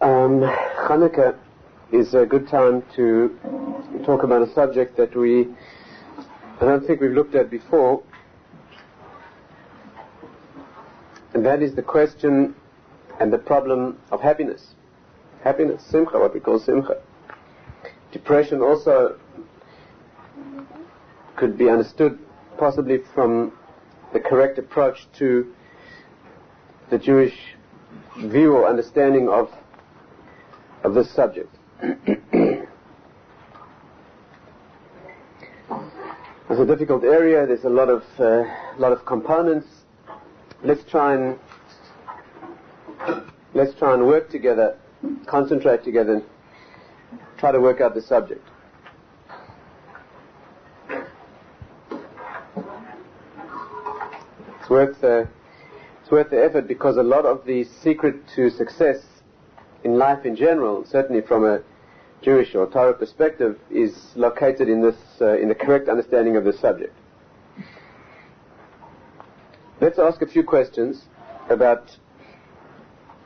Hanukkah is a good time to talk about a subject that I don't think we've looked at before, and that is the question and the problem of happiness. Happiness, simcha, what we call simcha. Depression also could be understood possibly from the correct approach to the Jewish view or understanding of this subject. It's a difficult area. There's a lot of components. Let's try and work together, concentrate together, and try to work out the subject. It's worth the effort, because a lot of the secret to success in life in general, certainly from a Jewish or Torah perspective, is located in the correct understanding of the subject. Let's ask a few questions about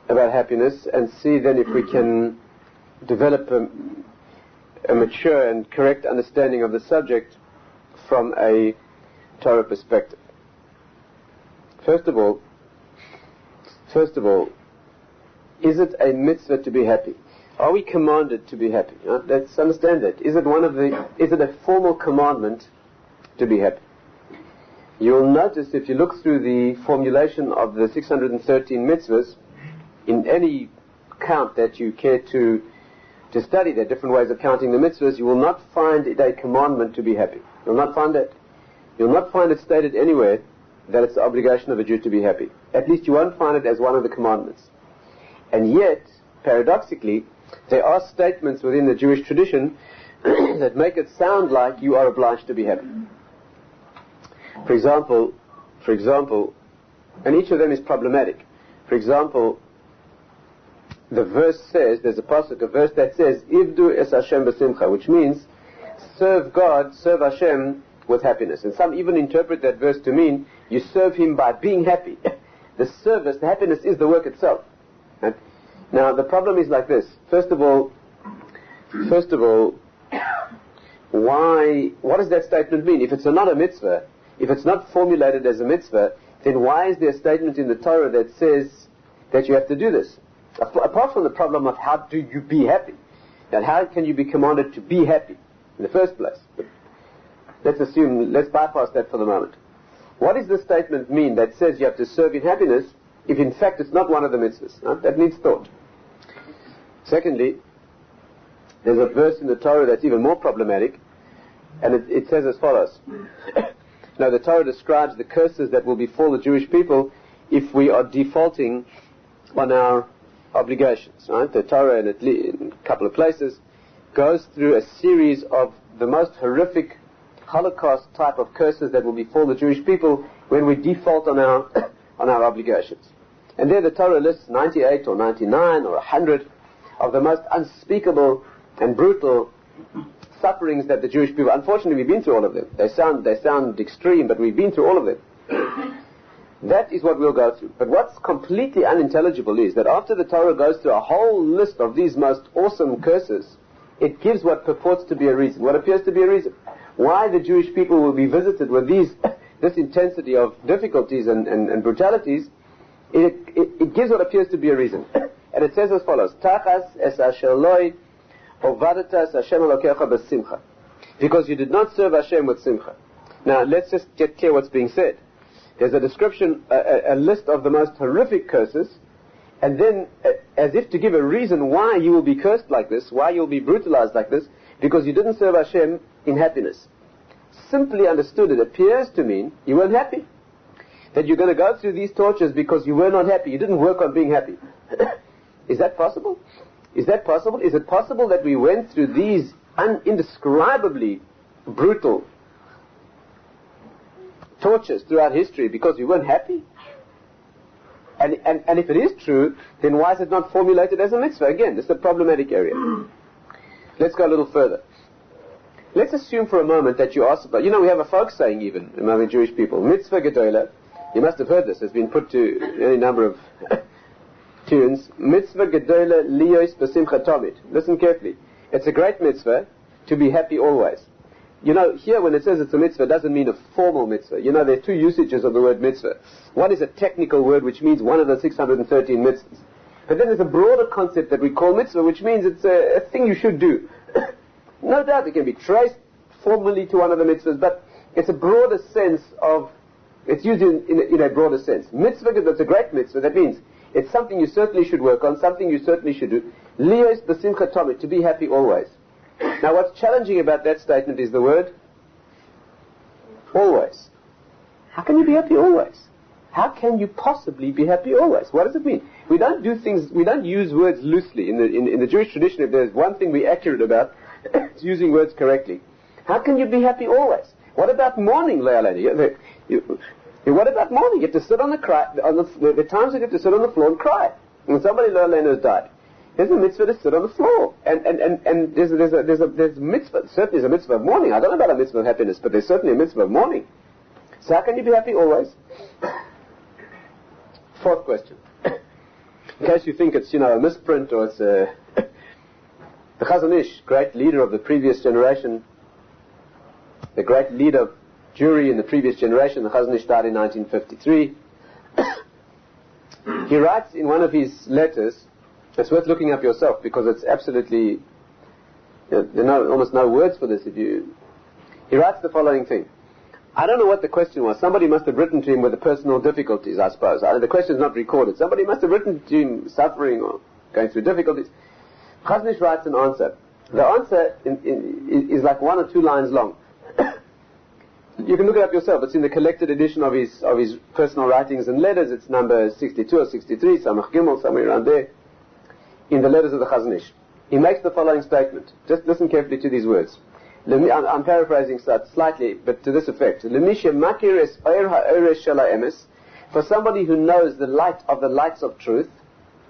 happiness and see then if we can develop a mature and correct understanding of the subject from a Torah perspective. First of all, is it a mitzvah to be happy? Are we commanded to be happy? Let's understand that. Is it a formal commandment to be happy? You'll notice, if you look through the formulation of the 613 mitzvahs, in any count that you care to study, there are different ways of counting the mitzvahs, you will not find it a commandment to be happy. You'll not find that. You'll not find it stated anywhere that it's the obligation of a Jew to be happy. At least you won't find it as one of the commandments. And yet, paradoxically, there are statements within the Jewish tradition that make it sound like you are obliged to be happy. For example, and each of them is problematic. For example, the verse says, there's a pasuk, a verse that says, Ivdu es Hashem b'simcha, which means serve God, serve Hashem with happiness. And some even interpret that verse to mean you serve Him by being happy. The service, the happiness is the work itself. And now the problem is like this. First of all, what does that statement mean? If it's not a mitzvah, if it's not formulated as a mitzvah, then why is there a statement in the Torah that says that you have to do this? Apart from the problem of how do you be happy, and how can you be commanded to be happy in the first place? But let's bypass that for the moment. What does the statement mean that says you have to serve in happiness if in fact it's not one of the mitzvahs? That needs thought. Secondly, there's a verse in the Torah that's even more problematic, and it says as follows. Now, the Torah describes the curses that will befall the Jewish people if we are defaulting on our obligations. Right? The Torah, in a couple of places, goes through a series of the most horrific Holocaust type of curses that will befall the Jewish people when we default on our obligations. And there the Torah lists 98 or 99 or 100 of the most unspeakable and brutal sufferings that the Jewish people, unfortunately we've been through all of them. They sound extreme, but we've been through all of them. That is what we'll go through. But what's completely unintelligible is that after the Torah goes through a whole list of these most awesome curses, it gives what purports to be a reason, what appears to be a reason, why the Jewish people will be visited with this intensity of difficulties and brutalities. It gives what appears to be a reason. And it says as follows, Tachas es asher loi ovadatas Hashem Elokecha b'simcha. Because you did not serve Hashem with simcha. Now, let's just get clear what's being said. There's a description, a list of the most horrific curses, and then, as if to give a reason why you will be cursed like this, why you'll be brutalized like this, because you didn't serve Hashem in happiness. Simply understood, it appears to mean you weren't happy. That you're going to go through these tortures because you were not happy. You didn't work on being happy. Is that possible? Is that possible? Is it possible that we went through these indescribably brutal tortures throughout history because we weren't happy? And if it is true, then why is it not formulated as a mitzvah? Again, this is a problematic area. Let's go a little further. Let's assume for a moment that you are supposed... we have a folk saying even among the Jewish people, mitzvah gedola. You must have heard this. It's been put to any number of tunes, mitzvah gedola liyos b'simcha tamid. Listen carefully. It's a great mitzvah to be happy always. You know, here when it says it's a mitzvah, it doesn't mean a formal mitzvah. You know, there are two usages of the word mitzvah. One is a technical word, which means one of the 613 mitzvahs. But then there's a broader concept that we call mitzvah, which means it's a thing you should do. No doubt it can be traced formally to one of the mitzvahs, but it's a broader sense of, it's used in a broader sense. Mitzvah, that's a great mitzvah. That means it's something you certainly should work on, something you certainly should do. Liyos b'simcha tamid, to be happy always. Now what's challenging about that statement is the word always. How can you be happy always? How can you possibly be happy always? What does it mean? We don't do things, we don't use words loosely. In the Jewish tradition, if there's one thing we're accurate about, it's using words correctly. How can you be happy always? What about mourning, Leilani? What about mourning? You have to sit on the cry, the times you have to sit on the floor and cry. When somebody, Leilani, has died, there's a mitzvah to sit on the floor. And there's mitzvah, certainly there's a mitzvah of mourning. I don't know about a mitzvah of happiness, but there's certainly a mitzvah of mourning. So how can you be happy always? Fourth question. In case you think it's, a misprint or it's the Chazon Ish, great leader of the previous generation, the great leader of Jewry in the previous generation, the Chazon Ish died in 1953. He writes in one of his letters, it's worth looking up yourself because it's absolutely, there are almost no words for this. He writes the following thing. I don't know what the question was. Somebody must have written to him with the personal difficulties, I suppose. The question is not recorded. Somebody must have written to him suffering or going through difficulties. Chazon Ish writes an answer. The answer is like 1 or 2 lines long. You can look it up yourself. It's in the collected edition of his personal writings and letters. It's number 62 or 63, Samach Gimel, somewhere around there, in the letters of the Chazon Ish. He makes the following statement. Just listen carefully to these words. I'm paraphrasing slightly, but to this effect. For somebody who knows the light of the lights of truth,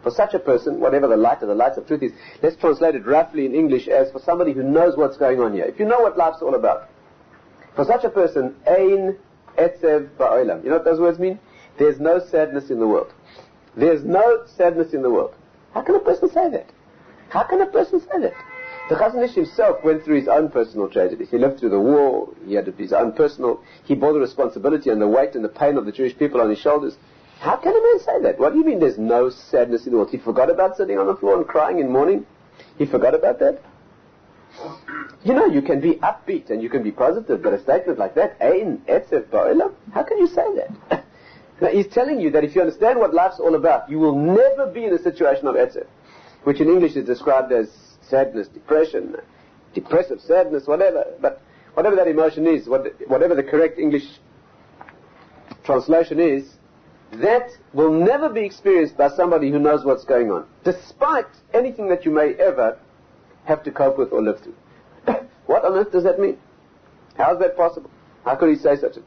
for such a person, whatever the light of the lights of truth is, let's translate it roughly in English as for somebody who knows what's going on here. If you know what life's all about. For such a person, ein etzev ba'olam. You know what those words mean? There's no sadness in the world. There's no sadness in the world. How can a person say that? How can a person say that? The Chazon Ish himself went through his own personal tragedies. He lived through the war. He had his own personal. He bore the responsibility and the weight and the pain of the Jewish people on his shoulders. How can a man say that? What do you mean there's no sadness in the world? He forgot about sitting on the floor and crying in mourning? He forgot about that? You can be upbeat and you can be positive, but a statement like that, ein etzev ba'olam, how can you say that? Now, he's telling you that if you understand what life's all about, you will never be in a situation of etzev, which in English is described as sadness, depression, depressive sadness, whatever. But whatever that emotion is, whatever the correct English translation is, that will never be experienced by somebody who knows what's going on, despite anything that you may ever have to cope with or live through. What on earth does that mean? How is that possible? How could he say such a thing?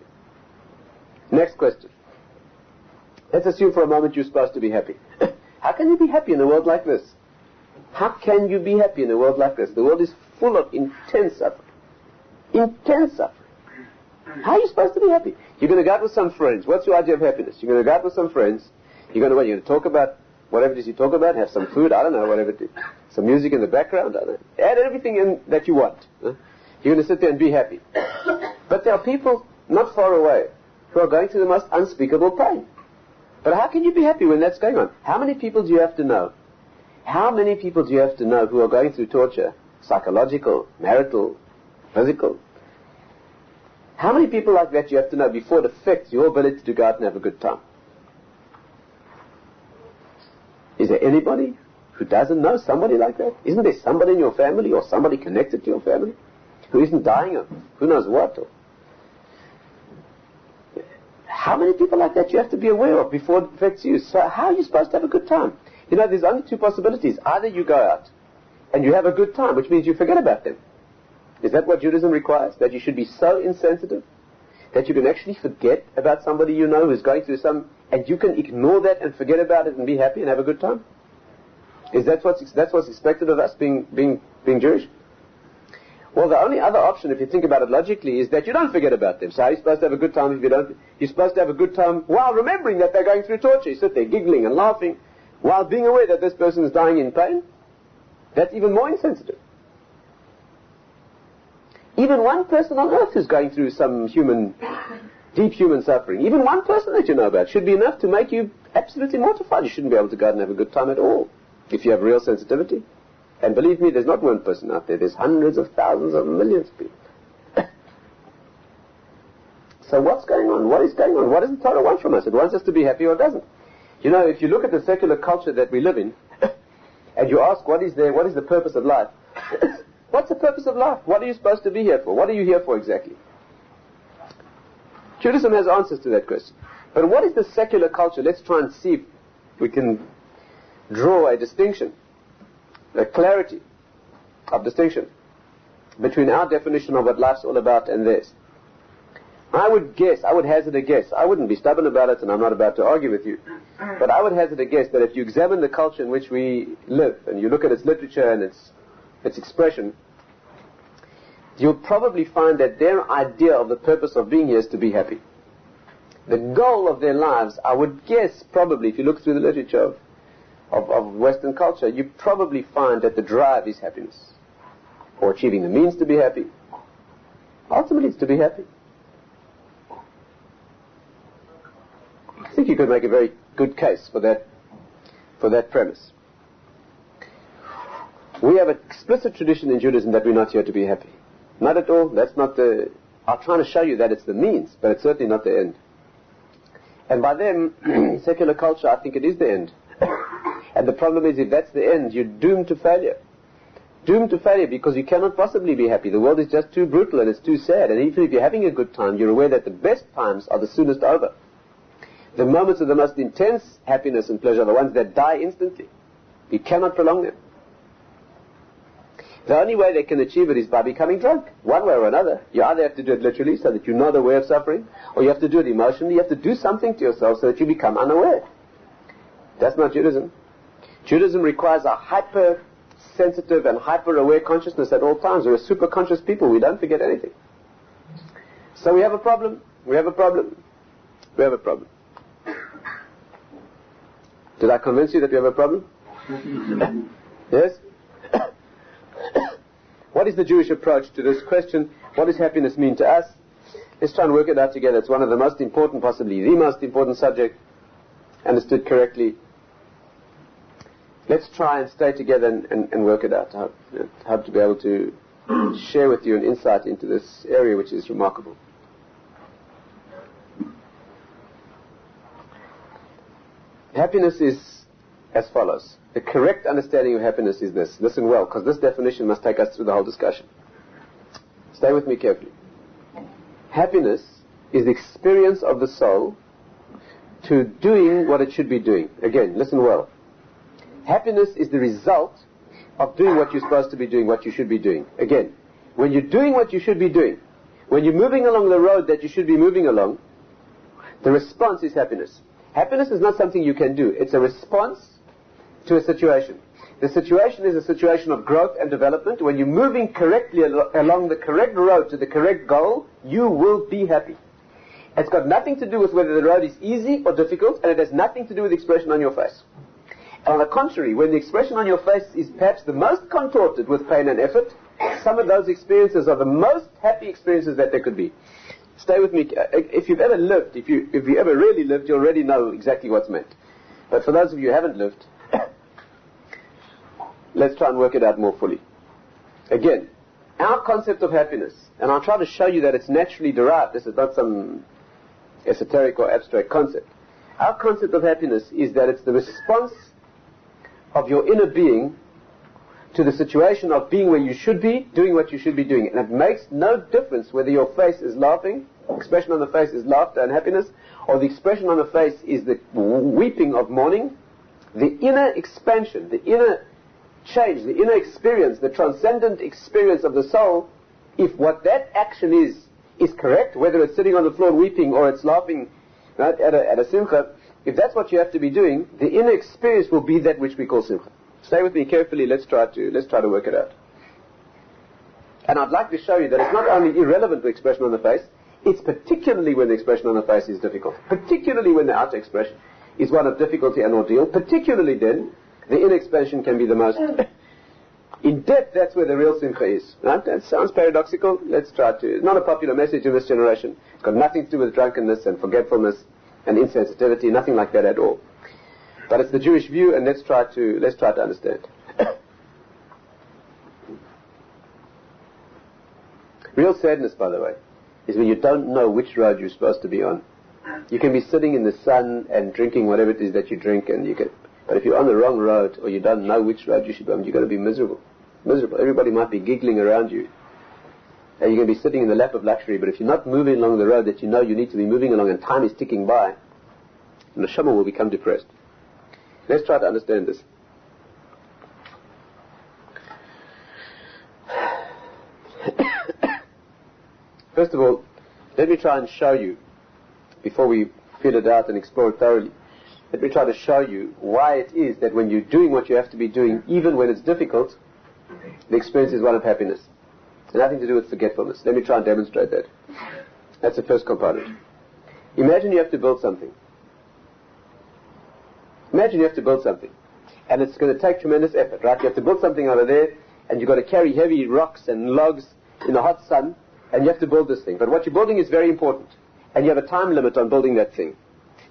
Next question. Let's assume for a moment you're supposed to be happy. How can you be happy in a world like this? How can you be happy in a world like this? The world is full of intense suffering. Intense suffering. How are you supposed to be happy? You're going to go out with some friends. What's your idea of happiness? You're going to go out with some friends. You're going to talk about whatever it is you talk about, have some food, I don't know, whatever it is. Some music in the background, I don't know. Add everything in that you want. You're going to sit there and be happy. But there are people not far away who are going through the most unspeakable pain. But how can you be happy when that's going on? How many people do you have to know? How many people do you have to know who are going through torture? Psychological, marital, physical. How many people like that you have to know before it affects your ability to go out and have a good time? Is there anybody who doesn't know somebody like that? Isn't there somebody in your family or somebody connected to your family who isn't dying of who knows what? How many people like that you have to be aware of before it affects you? So how are you supposed to have a good time? There's only 2 possibilities. Either you go out and you have a good time, which means you forget about them. Is that what Judaism requires? That you should be so insensitive that you can actually forget about somebody you know who's going through and you can ignore that and forget about it and be happy and have a good time? Is that what's expected of us being Jewish? Well, the only other option, if you think about it logically, is that you don't forget about them. So how are you supposed to have a good time if you don't? You're supposed to have a good time while remembering that they're going through torture. You sit there giggling and laughing. while being aware that this person is dying in pain, that's even more insensitive. Even one person on earth who's going through some deep human suffering, even one person that you know about, should be enough to make you absolutely mortified. You shouldn't be able to go out and have a good time at all if you have real sensitivity. And believe me, there's not one person out there. There's hundreds of thousands of millions of people. So what's going on? What is going on? What does the Torah want from us? It wants us to be happy or it doesn't. You know, if you look at the secular culture that we live in, and you ask what is the purpose of life? What's the purpose of life? What are you supposed to be here for? What are you here for exactly? Judaism has answers to that question. But what is the secular culture? Let's try and see if we can draw a distinction, a clarity of distinction between our definition of what life's all about and theirs. I would hazard a guess. I wouldn't be stubborn about it, and I'm not about to argue with you. But I would hazard a guess that if you examine the culture in which we live, and you look at its literature and its expression, you'll probably find that their idea of the purpose of being here is to be happy. The goal of their lives, I would guess, probably, if you look through the literature of Western culture, you probably find that the drive is happiness, or achieving the means to be happy. Ultimately, it's to be happy. I think you could make a very good case for that premise. We have an explicit tradition in Judaism that we're not here to be happy. Not at all. That's not I'm trying to show you that it's the means, but it's certainly not the end. And by them, secular culture, I think it is the end. And the problem is, if that's the end, you're doomed to failure. Doomed to failure because you cannot possibly be happy. The world is just too brutal and it's too sad. And even if you're having a good time, you're aware that the best times are the soonest over. The moments of the most intense happiness and pleasure are the ones that die instantly. You cannot prolong them. The only way they can achieve it is by becoming drunk, one way or another. You either have to do it literally so that you're not aware of suffering, or you have to do it emotionally. You have to do something to yourself so that you become unaware. That's not Judaism. Judaism requires a hyper-sensitive and hyper-aware consciousness at all times. We're a super-conscious people. We don't forget anything. So we have a problem. We have a problem. We have a problem. Did I convince you that we have a problem? Yes? What is the Jewish approach to this question? What does happiness mean to us? Let's try and work it out together. It's one of the most important, possibly the most important subject, understood correctly. Let's try and stay together and work it out. I hope to be able to share with you an insight into this area which is remarkable. Happiness is as follows. The correct understanding of happiness is this. Listen well, because this definition must take us through the whole discussion. Stay with me carefully. Happiness is the experience of the soul to doing what it should be doing. Again, listen well. Happiness is the result of doing what you're supposed to be doing, what you should be doing. Again, when you're doing what you should be doing, when you're moving along the road that you should be moving along, the response is happiness. Happiness is not something you can do. It's a response to a situation. The situation is a situation of growth and development. When you're moving correctly along the correct road to the correct goal, you will be happy. It's got nothing to do with whether the road is easy or difficult, and it has nothing to do with the expression on your face. And on the contrary, when the expression on your face is perhaps the most contorted with pain and effort, some of those experiences are the most happy experiences that there could be. Stay with me. If you've ever lived, if you ever really lived, you already know exactly what's meant. But for those of you who haven't lived, let's try and work it out more fully. Again, our concept of happiness, and I'll try to show you that it's naturally derived. This is not some esoteric or abstract concept. Our concept of happiness is that it's the response of your inner being to the situation of being where you should be, doing what you should be doing. And it makes no difference whether your face is laughing, the expression on the face is laughter and happiness, or the expression on the face is the weeping of mourning. The inner expansion, the inner change, the inner experience, the transcendent experience of the soul, if what that action is correct, whether it's sitting on the floor weeping or it's laughing, right, at a simcha, if that's what you have to be doing, the inner experience will be that which we call simcha. Stay with me carefully. Let's try to work it out. And I'd like to show you that it's not only irrelevant to expression on the face, it's particularly when the expression on the face is difficult, particularly when the outer expression is one of difficulty and ordeal, particularly then, the inner expansion can be the most in depth. That's where the real simcha is. Right? That sounds paradoxical. Let's try to. It's not a popular message in this generation. It's got nothing to do with drunkenness and forgetfulness and insensitivity, nothing like that at all. But it's the Jewish view, and let's try to understand. Real sadness, by the way, is when you don't know which road you're supposed to be on. You can be sitting in the sun and drinking whatever it is that you drink, but if you're on the wrong road or you don't know which road you should be on, you're going to be miserable. Miserable. Everybody might be giggling around you. And you're going to be sitting in the lap of luxury, but if you're not moving along the road that you know you need to be moving along and time is ticking by, the neshama will become depressed. Let's try to understand this. First of all, let me try and show you, before we fill it out and explore it thoroughly, let me try to show you why it is that when you're doing what you have to be doing, even when it's difficult, the experience is one of happiness. It's nothing to do with forgetfulness. Let me try and demonstrate that. That's the first component. Imagine you have to build something. Imagine you have to build something. And it's going to take tremendous effort, right? You have to build something over there, and you've got to carry heavy rocks and logs in the hot sun, and you have to build this thing. But what you're building is very important. And you have a time limit on building that thing.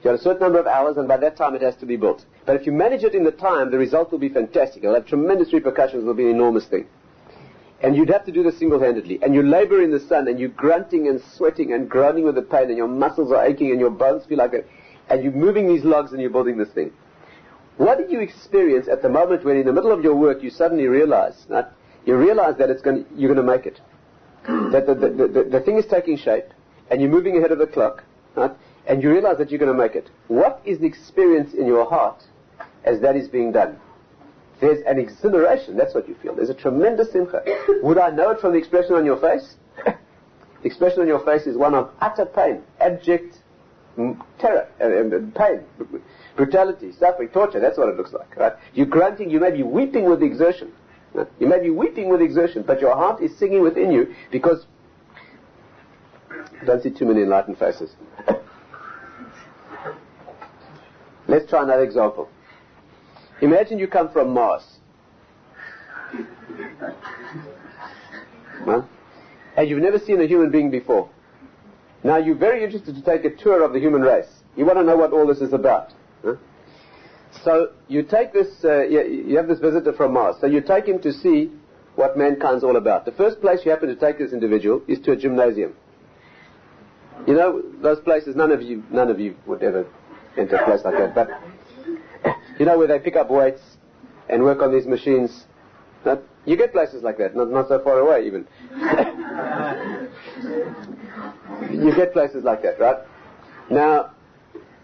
You have a certain number of hours, and by that time it has to be built. But if you manage it in the time, the result will be fantastic. It'll have tremendous repercussions. It'll be an enormous thing. And you'd have to do this single-handedly. And you labor in the sun, and you're grunting and sweating and groaning with the pain, and your muscles are aching, and your bones feel like it. And you're moving these logs, and you're building this thing. What did you experience at the moment when in the middle of your work you suddenly realize that you're going to make it? That the thing is taking shape, and you're moving ahead of the clock, right? And you realize that you're going to make it. What is the experience in your heart as that is being done? There's an exhilaration. That's what you feel. There's a tremendous simcha. Would I know it from the expression on your face? The expression on your face is one of utter pain, abject terror, pain, brutality, suffering, torture. That's what it looks like, right? You're grunting. You may be weeping with exertion. Right? You may be weeping with exertion, but your heart is singing within you because I don't see too many enlightened faces. Let's try another example. Imagine you come from Mars. Huh? And you've never seen a human being before. Now you're very interested to take a tour of the human race. You want to know what all this is about. Huh? So you take this, you have this visitor from Mars. So you take him to see what mankind's all about. The first place you happen to take this individual is to a gymnasium. You know, those places, none of you would ever enter a place like that, but you know, where they pick up weights and work on these machines. You get places like that, not so far away even. You get places like that, right? Now,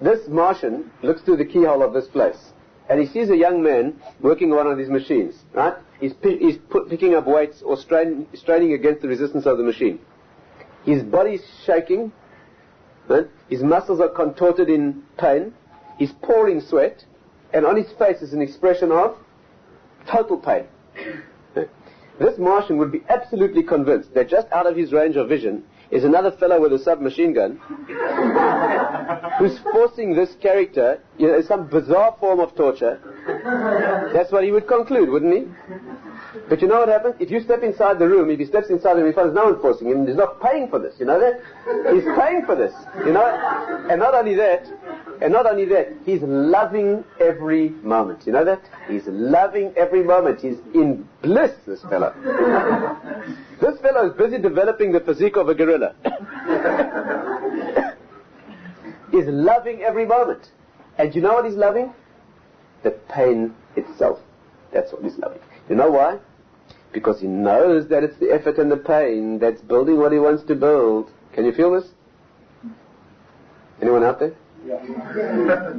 this Martian looks through the keyhole of this place, and he sees a young man working on one of these machines, right? He's picking up weights or straining against the resistance of the machine. His body's shaking, right? His muscles are contorted in pain, he's pouring sweat, and on his face is an expression of total pain. This Martian would be absolutely convinced that just out of his range of vision is another fellow with a submachine gun who's forcing this character, some bizarre form of torture. That's what he would conclude, wouldn't he? But you know what happens? If you step inside the room, if he steps inside the room, he finds no one forcing him, he's not paying for this, you know that? He's paying for this, you know? And not only that, he's loving every moment, you know that? He's loving every moment. He's in bliss, this fellow. This fellow is busy developing the physique of a gorilla. He's loving every moment. And you know what he's loving? The pain itself. That's what he's loving. You know why? Because he knows that it's the effort and the pain that's building what he wants to build. Can you feel this? Anyone out there? Yeah.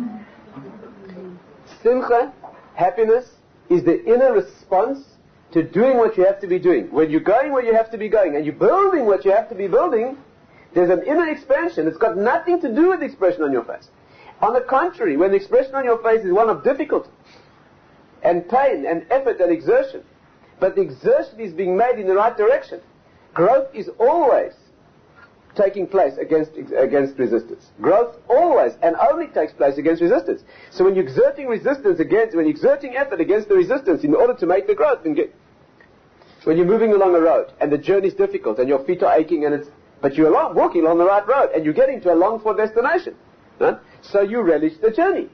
Simcha, happiness, is the inner response to doing what you have to be doing. When you're going where you have to be going and you're building what you have to be building, there's an inner expansion. It's got nothing to do with the expression on your face. On the contrary, when the expression on your face is one of difficulty and pain and effort and exertion, but the exertion is being made in the right direction, growth is always taking place against resistance. Growth always and only takes place against resistance. So when you're exerting effort against the resistance in order to make the growth, when you're moving along a road and the journey is difficult and your feet are aching but you're walking along the right road and you're getting to a longed-for destination, right? So you relish the journey.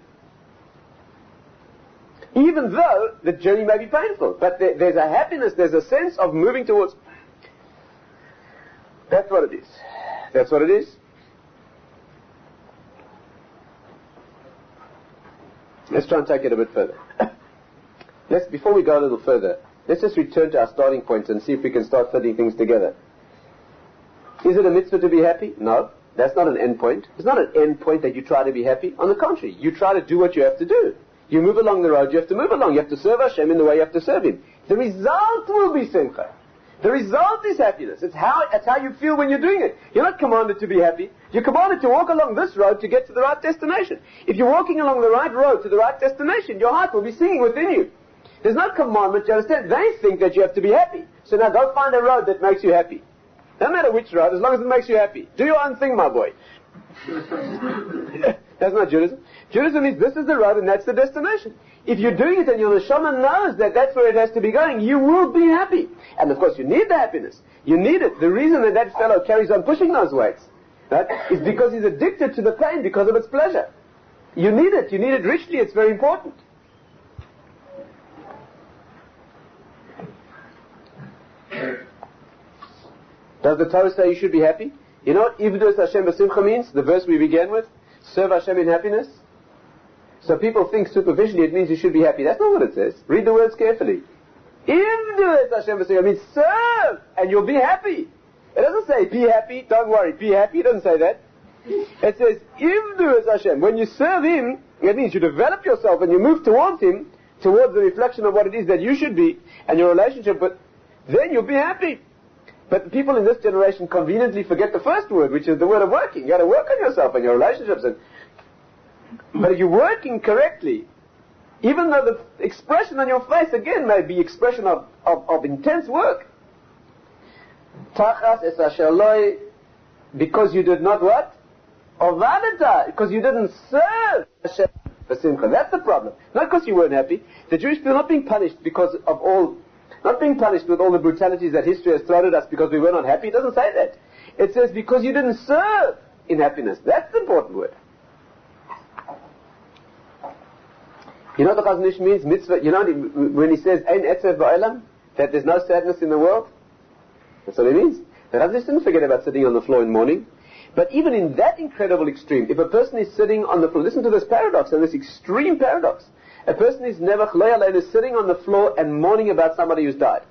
Even though the journey may be painful, but there's a happiness, there's a sense of moving towards. That's what it is. That's what it is. Let's try and take it a bit further. Before we go a little further, let's just return to our starting points and see if we can start fitting things together. Is it a mitzvah to be happy? No. That's not an end point. It's not an end point that you try to be happy. On the contrary, you try to do what you have to do. You move along the road, you have to move along. You have to serve Hashem in the way you have to serve Him. The result will be simcha. The result is happiness. It's how you feel when you're doing it. You're not commanded to be happy. You're commanded to walk along this road to get to the right destination. If you're walking along the right road to the right destination, your heart will be singing within you. There's no commandment, you understand? They think that you have to be happy. So now go find a road that makes you happy. No matter which road, as long as it makes you happy. Do your own thing, my boy. That's not Judaism. Judaism is this is the road and that's the destination. If you're doing it and your neshama knows that that's where it has to be going, you will be happy. And of course you need the happiness. You need it. The reason that fellow carries on pushing those weights, right, is because he's addicted to the pain because of its pleasure. You need it. You need it richly. It's very important. Does the Torah say you should be happy? You know what Ivdus Hashem b'simcha means? The verse we began with? Serve Hashem in happiness. So people think superficially it means you should be happy. That's not what it says. Read the words carefully. Ivdus Hashem b'simcha means serve and you'll be happy. It doesn't say be happy, don't worry, be happy. It doesn't say that. It says Ivdus Hashem. When you serve Him, it means you develop yourself and you move towards Him, towards the reflection of what it is that you should be and your relationship, but then you'll be happy. But the people in this generation conveniently forget the first word, which is the word of working. You got to work on yourself and your relationships. But if you're working correctly, even though the expression on your face again may be expression of intense work, Tachas es asher lo, because you did not what? Ovadata, because you didn't serve Hashem b'simcha. That's the problem. Not because you weren't happy. The Jewish people are not being punished because of not being punished with all the brutalities that history has thrown at us because we were not happy. It doesn't say that. It says because you didn't serve in happiness. That's the important word. You know what the Chazon Ish means? Mitzvah. You know when he says Ein etzev ba'olam, that there's no sadness in the world? That's what it means. The Chazon Ish didn't forget about sitting on the floor in mourning. But even in that incredible extreme, if a person is sitting on the floor, listen to this paradox and this extreme paradox. A person is never sitting on the floor and mourning about somebody who's died.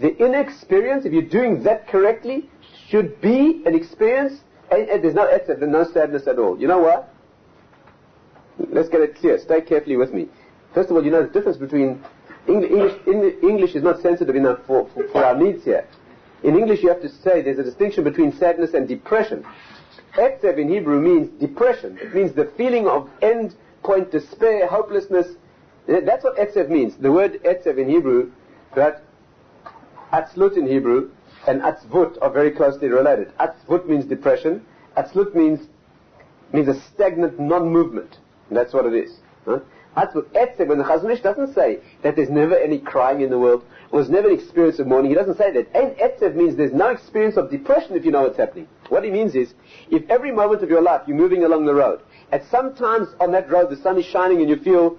The inner experience, if you're doing that correctly, should be an experience, and there's no etzev, there's no sadness at all. You know what? Let's get it clear. Stay carefully with me. First of all, you know the difference between English is not sensitive enough for our needs here. In English you have to say there's a distinction between sadness and depression. Etzev in Hebrew means depression. It means the feeling of end point despair, hopelessness. That's what etzev means. The word etzev in Hebrew, right? Atzlut in Hebrew and atzvut are very closely related. Atzvut means depression. Atzlut means a stagnant non-movement. That's what it is. Huh? Atzvut, etzev, when the Chazon Ish doesn't say that there's never any crying in the world, or there's never an experience of mourning, he doesn't say that. And etzev means there's no experience of depression if you know what's happening. What he means is, if every moment of your life you're moving along the road, at some times on that road the sun is shining and you feel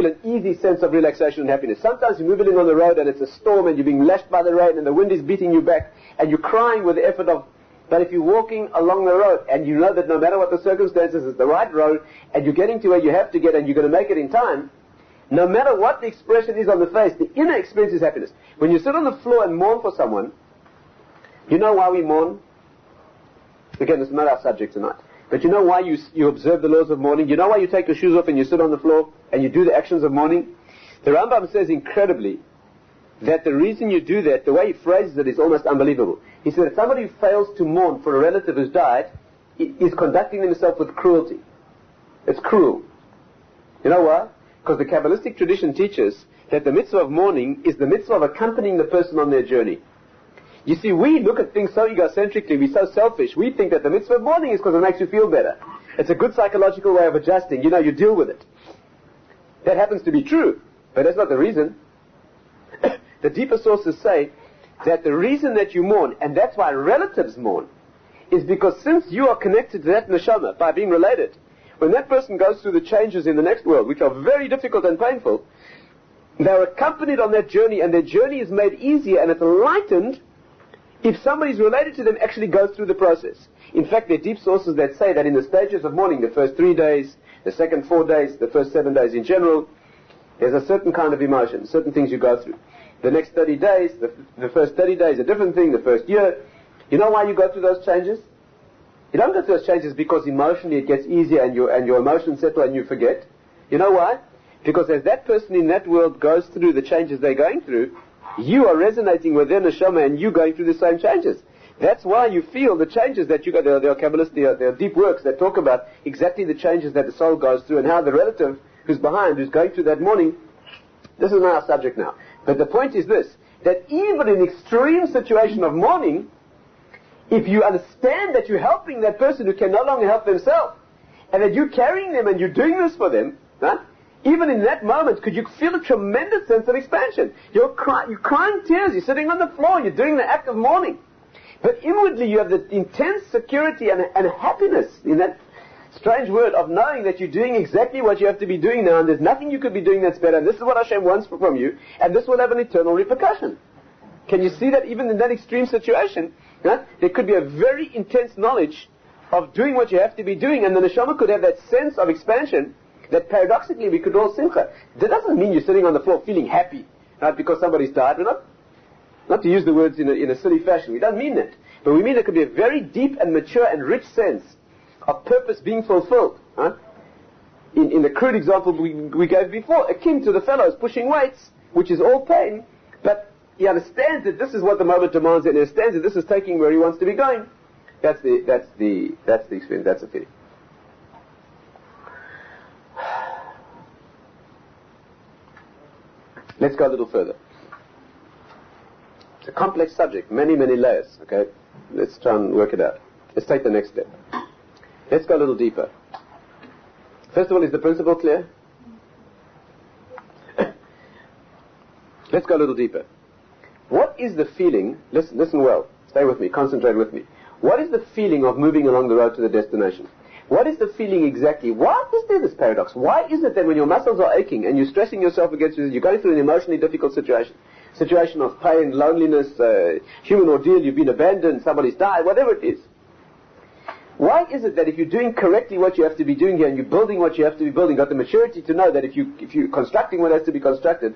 an easy sense of relaxation and happiness. Sometimes you're moving on the road and it's a storm and you're being lashed by the rain and the wind is beating you back and you're crying with the effort of. But if you're walking along the road and you know that no matter what the circumstances, it's the right road and you're getting to where you have to get and you're going to make it in time, no matter what the expression is on the face, the inner experience is happiness. When you sit on the floor and mourn for someone, you know why we mourn? Again, this is not our subject tonight. But you know why you observe the laws of mourning? You know why you take your shoes off and you sit on the floor and you do the actions of mourning? The Rambam says incredibly that the reason you do that, the way he phrases it is almost unbelievable. He said that somebody who fails to mourn for a relative who's died is conducting himself with cruelty. It's cruel. You know why? Because the Kabbalistic tradition teaches that the mitzvah of mourning is the mitzvah of accompanying the person on their journey. You see, we look at things so egocentrically, we're so selfish. We think that the mitzvah of mourning is because it makes you feel better. It's a good psychological way of adjusting. You know, you deal with it. That happens to be true, but that's not the reason. The deeper sources say that the reason that you mourn, and that's why relatives mourn, is because since you are connected to that neshama by being related, when that person goes through the changes in the next world, which are very difficult and painful, they are accompanied on that journey, and their journey is made easier and it's lightened if somebody is related to them actually goes through the process. In fact, there are deep sources that say that in the stages of mourning, the first 3 days, the second 4 days, the first 7 days in general, there's a certain kind of emotion, certain things you go through. The next 30 days, the first 30 days, a different thing, the first year. You know why you go through those changes? You don't go through those changes because emotionally it gets easier and your emotions settle and you forget. You know why? Because as that person in that world goes through the changes they're going through, you are resonating with their neshama and you going through the same changes. That's why you feel the changes that you go. There are Kabbalists, there are deep works that talk about exactly the changes that the soul goes through and how the relative who's behind, who's going through that mourning. This is not our subject now. But the point is this, that even in extreme situation of mourning, if you understand that you're helping that person who can no longer help themselves, and that you're carrying them and you're doing this for them, right? Even in that moment, could you feel a tremendous sense of expansion? You're crying tears, you're sitting on the floor, you're doing the act of mourning. But inwardly you have the intense security and happiness in that strange word of knowing that you're doing exactly what you have to be doing now, and there's nothing you could be doing that's better, and this is what Hashem wants from you, and this will have an eternal repercussion. Can you see that even in that extreme situation, right, there could be a very intense knowledge of doing what you have to be doing, and the neshama could have that sense of expansion that paradoxically we could all simcha. That doesn't mean you're sitting on the floor feeling happy, right, because somebody's died. We're not to use the words in a silly fashion. We don't mean that. But we mean there could be a very deep and mature and rich sense of purpose being fulfilled. Right? In the crude example we gave before, akin to the fellows pushing weights, which is all pain, but he understands that this is what the moment demands, and he understands that this is taking where he wants to be going. That's the experience, that's the feeling. Let's go a little further. It's a complex subject, many layers, okay? Let's try and work it out. Let's take the next step. Let's go a little deeper. First of all, is the principle clear? Let's go a little deeper. What is the feeling, listen well, stay with me, concentrate with me. What is the feeling of moving along the road to the destination? What is the feeling exactly? Why is there this paradox? Why is it that when your muscles are aching and you're stressing yourself against it, you're going through an emotionally difficult situation of pain, loneliness, human ordeal, you've been abandoned, somebody's died, whatever it is. Why is it that if you're doing correctly what you have to be doing here and you're building what you have to be building, got the maturity to know that if you're constructing what has to be constructed,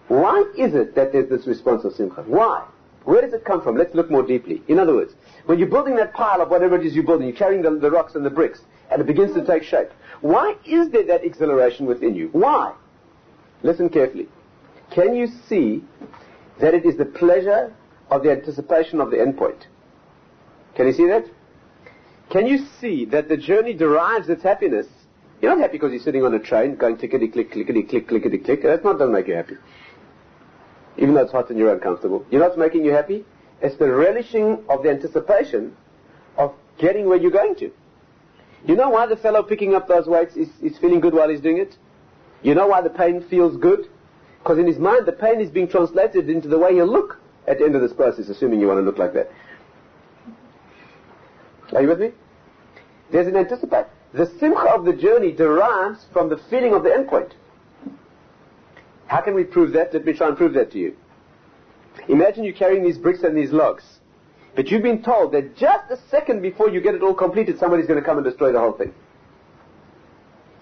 why is it that there's this response of simcha? Why? Where does it come from? Let's look more deeply. In other words, when you're building that pile of whatever it is you're building, you're carrying the rocks and the bricks, and it begins to take shape. Why is there that exhilaration within you? Why? Listen carefully. Can you see that it is the pleasure of the anticipation of the endpoint? Can you see that? Can you see that the journey derives its happiness? You're not happy because you're sitting on a train going clickety-click, clickety-click, clickety-click. That doesn't make you happy. Even though it's hot and you're uncomfortable. You know what's making you happy? It's the relishing of the anticipation of getting where you're going to. You know why the fellow picking up those weights is feeling good while he's doing it? You know why the pain feels good? Because in his mind the pain is being translated into the way he'll look at the end of this process, assuming you want to look like that. Are you with me? There's an anticipation. The simcha of the journey derives from the feeling of the endpoint. How can we prove that? Let me try and prove that to you. Imagine you're carrying these bricks and these logs, but you've been told that just a second before you get it all completed, somebody's going to come and destroy the whole thing.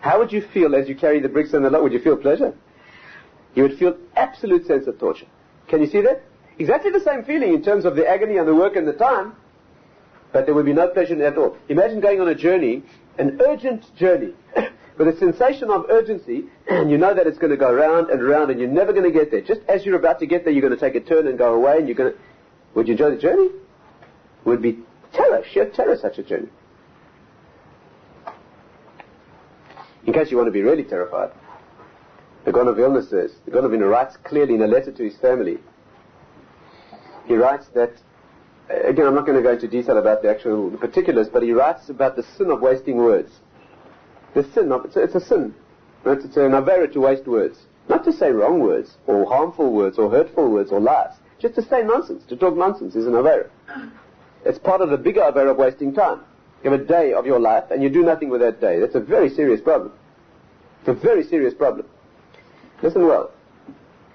How would you feel as you carry the bricks and the log? Would you feel pleasure? You would feel absolute sense of torture. Can you see that? Exactly the same feeling in terms of the agony and the work and the time, but there would be no pleasure in it at all. Imagine going on a journey, an urgent journey, with a sensation of urgency, and you know that it's going to go round and round and you're never going to get there. Just as you're about to get there, you're going to take a turn and go away, and you're going to... Would you enjoy the journey? It would be terror, sheer terror, such a journey. In case you want to be really terrified, the Gaon of Vilna says, the Gaon of Vilna writes clearly in a letter to his family, he writes that again, I'm not going to go into detail about the actual particulars, but he writes about the sin of wasting words. The sin of, it's a sin. Right? It's an avera to waste words. Not to say wrong words, or harmful words, or hurtful words, or lies. Just to say nonsense, to talk nonsense is an avera. It's part of the bigger avera of wasting time. You have a day of your life, and you do nothing with that day. That's a very serious problem. It's a very serious problem. Listen well.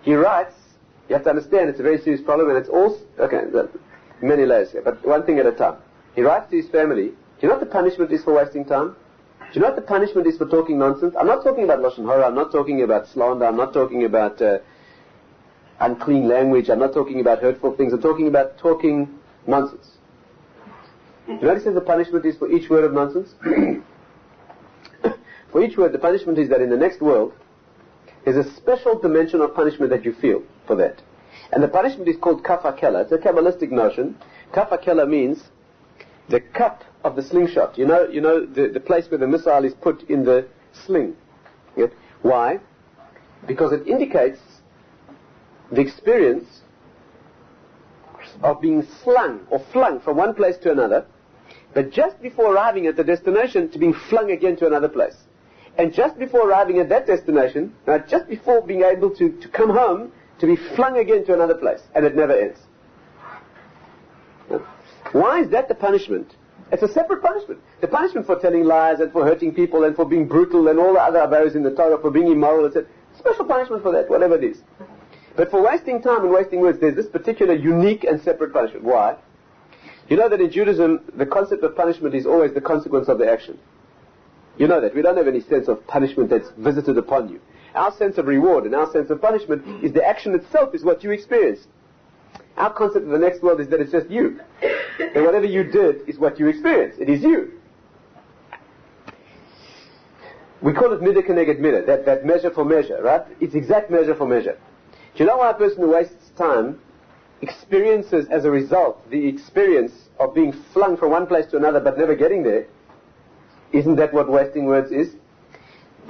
He writes, you have to understand it's a very serious problem, and it's also, okay, many layers here, but one thing at a time. He writes to his family, do you know what the punishment is for wasting time? Do you know what the punishment is for talking nonsense? I'm not talking about Lashon Hara, I'm not talking about slander, I'm not talking about unclean language, I'm not talking about hurtful things, I'm talking about talking nonsense. Do you know what he says the punishment is for each word of nonsense? For each word, the punishment is that in the next world, there's a special dimension of punishment that you feel for that. And the punishment is called kafakela. It's a Kabbalistic notion. Kafakela means the cup of the slingshot. You know the place where the missile is put in the sling. Yep. Why? Because it indicates the experience of being slung or flung from one place to another, but just before arriving at the destination, to being flung again to another place. And just before arriving at that destination, just before being able to come home, to be flung again to another place, and it never ends. Why is that the punishment? It's a separate punishment. The punishment for telling lies and for hurting people and for being brutal and all the other avaros in the Torah, for being immoral, etc. Special punishment for that, whatever it is. But for wasting time and wasting words, there's this particular unique and separate punishment. Why? You know that in Judaism, the concept of punishment is always the consequence of the action. You know that. We don't have any sense of punishment that's visited upon you. Our sense of reward and our sense of punishment is the action itself is what you experience. Our concept of the next world is that it's just you. And whatever you did is what you experience. It is you. We call it midah keneged midah, that measure for measure, right? It's exact measure for measure. Do you know why a person who wastes time experiences as a result the experience of being flung from one place to another but never getting there? Isn't that what wasting words is?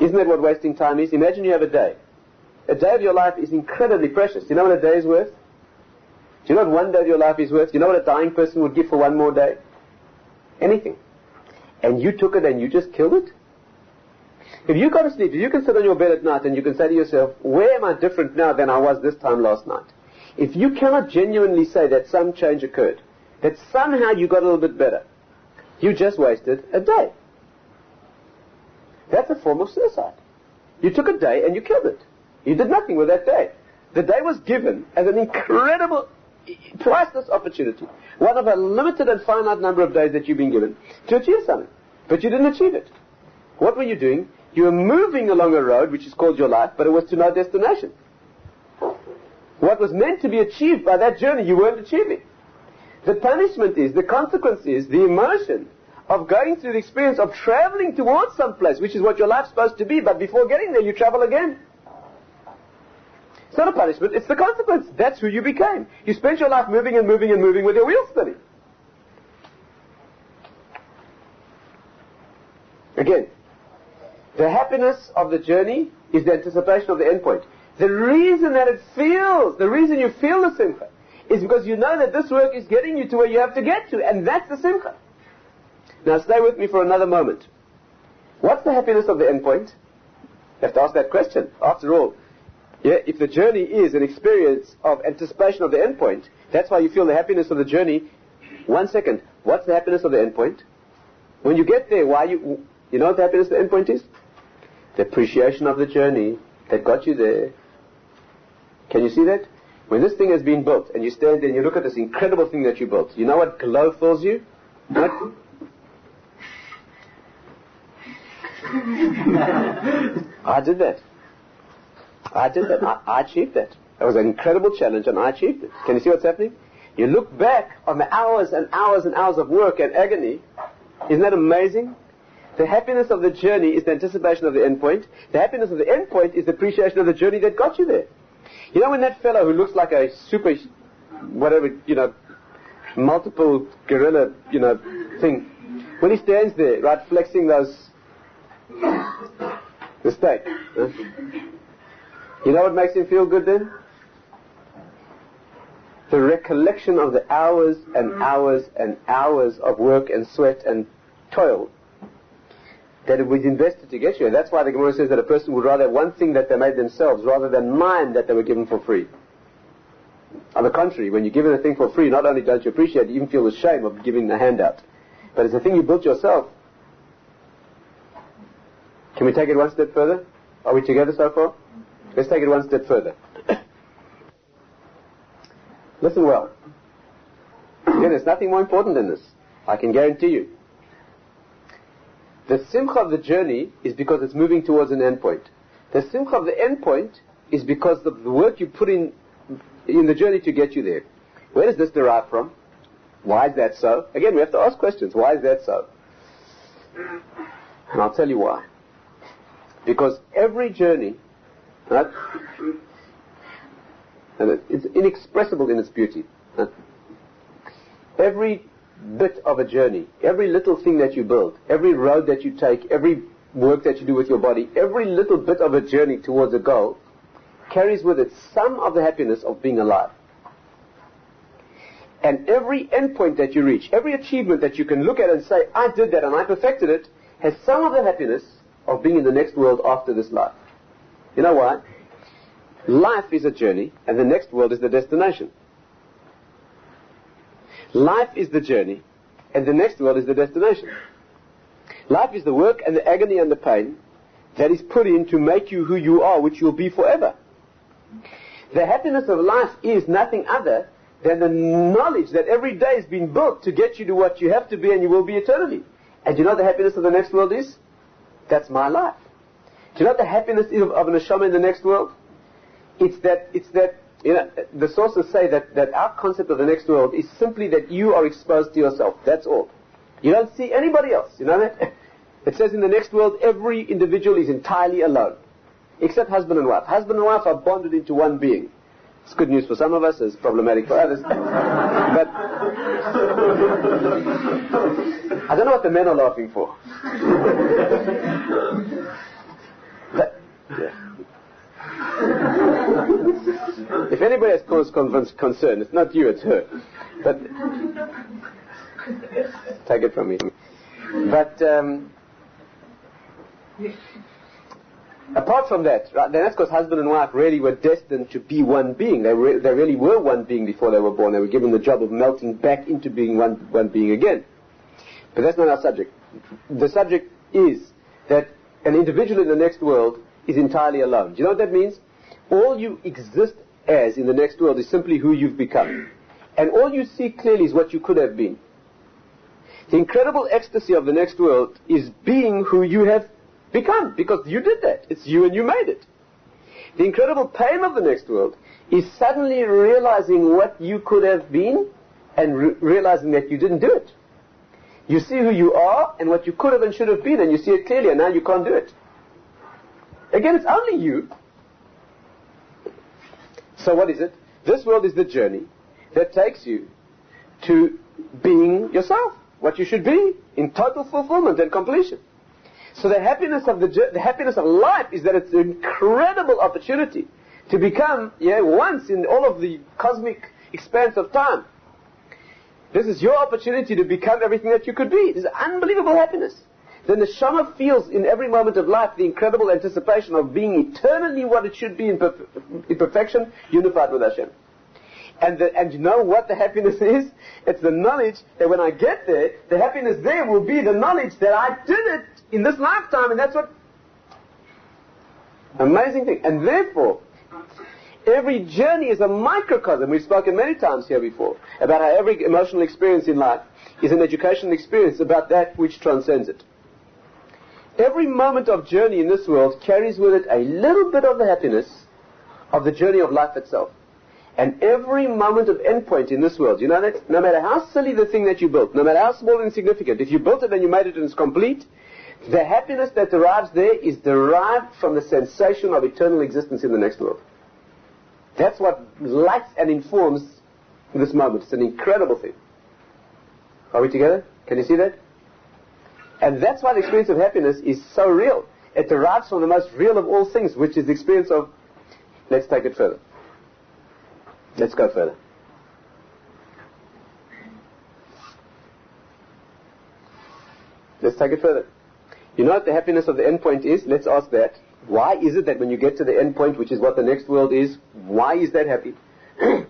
Isn't that what wasting time is? Imagine you have a day. A day of your life is incredibly precious. Do you know what a day is worth? Do you know what one day of your life is worth? Do you know what a dying person would give for one more day? Anything. And you took it and you just killed it? If you go to sleep, if you can sit on your bed at night and you can say to yourself, where am I different now than I was this time last night? If you cannot genuinely say that some change occurred, that somehow you got a little bit better, you just wasted a day. That's a form of suicide. You took a day and you killed it. You did nothing with that day. The day was given as an incredible, priceless opportunity. One of a limited and finite number of days that you've been given to achieve something. But you didn't achieve it. What were you doing? You were moving along a road which is called your life, but it was to no destination. What was meant to be achieved by that journey, you weren't achieving. The punishment is, the consequence is, the emotion of going through the experience of traveling towards some place, which is what your life's supposed to be, but before getting there, you travel again. It's not a punishment, it's the consequence. That's who you became. You spent your life moving and moving and moving with your wheels spinning. Again, the happiness of the journey is the anticipation of the end point. The reason that it feels, the reason you feel the simcha, is because you know that this work is getting you to where you have to get to, and that's the simcha. Now stay with me for another moment. What's the happiness of the end point? You have to ask that question. After all, if the journey is an experience of anticipation of the end point, that's why you feel the happiness of the journey. 1 second. What's the happiness of the end point? When you get there, you know what the happiness of the end point is? The appreciation of the journey that got you there. Can you see that? When this thing has been built, and you stand there and you look at this incredible thing that you built, you know what glow fills you? What? I did that. I achieved that. That was an incredible challenge, and I achieved it. Can you see what's happening? You look back on the hours and hours and hours of work and agony. Isn't that amazing? The happiness of the journey is the anticipation of the end point. The happiness of the end point is the appreciation of the journey that got you there. You know when that fellow who looks like a super, whatever, multiple gorilla, thing, when he stands there, right, flexing the steak, you know what makes him feel good then? the recollection of the hours and hours and hours of work and sweat and toil that it was invested to get you. And that's why the Gemara says that a person would rather have one thing that they made themselves rather than mine that they were given for free. On the contrary, when you're given a thing for free, not only don't you appreciate it, you even feel the shame of giving the handout. But it's a thing you built yourself. Can we take it one step further? Are we together so far? Let's take it one step further. Listen well. Again, there's nothing more important than this. I can guarantee you. The simcha of the journey is because it's moving towards an endpoint. The simcha of the endpoint is because of the work you put in the journey to get you there. Where does this derive from? Why is that so? Again, we have to ask questions. Why is that so? And I'll tell you why. Because every journey, right, and it's inexpressible in its beauty. Right? Every bit of a journey, every little thing that you build, every road that you take, every work that you do with your body, every little bit of a journey towards a goal carries with it some of the happiness of being alive. And every endpoint that you reach, every achievement that you can look at and say, I did that and I perfected it, has some of the happiness of being in the next world after this life. You know why? Life is a journey, and the next world is the destination. Life is the journey, and the next world is the destination. Life is the work and the agony and the pain that is put in to make you who you are, which you'll be forever. The happiness of life is nothing other than the knowledge that every day has been built to get you to what you have to be and you will be eternally. And do you know what the happiness of the next world is? That's my life. Do you know what the happiness is of a neshama in the next world? It's that, you know, the sources say that our concept of the next world is simply that you are exposed to yourself. That's all. You don't see anybody else. You know that? It says in the next world, every individual is entirely alone. Except husband and wife. Husband and wife are bonded into one being. It's good news for some of us, it's problematic for others. But I don't know what the men are laughing for. But, yeah. If anybody has cause concern, it's not you, it's her. But take it from me. But apart from that, right, then that's because husband and wife really were destined to be one being. They really were one being before they were born. They were given the job of melting back into being one being again. But that's not our subject. The subject is that an individual in the next world is entirely alone. Do you know what that means? All you exist as in the next world is simply who you've become. And all you see clearly is what you could have been. The incredible ecstasy of the next world is being who you have become, because you did that. It's you and you made it. The incredible pain of the next world is suddenly realizing what you could have been and realizing that you didn't do it. You see who you are and what you could have and should have been, and you see it clearly, and now you can't do it. Again, it's only you. So what is it? This world is the journey that takes you to being yourself, what you should be, in total fulfillment and completion. So the happiness of the happiness of life is that it's an incredible opportunity to become, once in all of the cosmic expanse of time. This is your opportunity to become everything that you could be. This is unbelievable happiness. Then the neshama feels in every moment of life the incredible anticipation of being eternally what it should be in perfection, unified with Hashem. And you know what the happiness is? It's the knowledge that when I get there, the happiness there will be the knowledge that I did it in this lifetime, and that's what... Amazing thing. And therefore, every journey is a microcosm. We've spoken many times here before about how every emotional experience in life is an educational experience about that which transcends it. Every moment of journey in this world carries with it a little bit of the happiness of the journey of life itself. And every moment of endpoint in this world, you know that no matter how silly the thing that you built, no matter how small and insignificant, if you built it and you made it and it's complete, the happiness that derives there is derived from the sensation of eternal existence in the next world. That's what lights and informs this moment. It's an incredible thing. Are we together? Can you see that? And that's why the experience of happiness is so real. It derives from the most real of all things, which is the experience of... Let's take it further. Let's go further. Let's take it further. You know what the happiness of the end point is? Let's ask that. Why is it that when you get to the end point, which is what the next world is, why is that happy?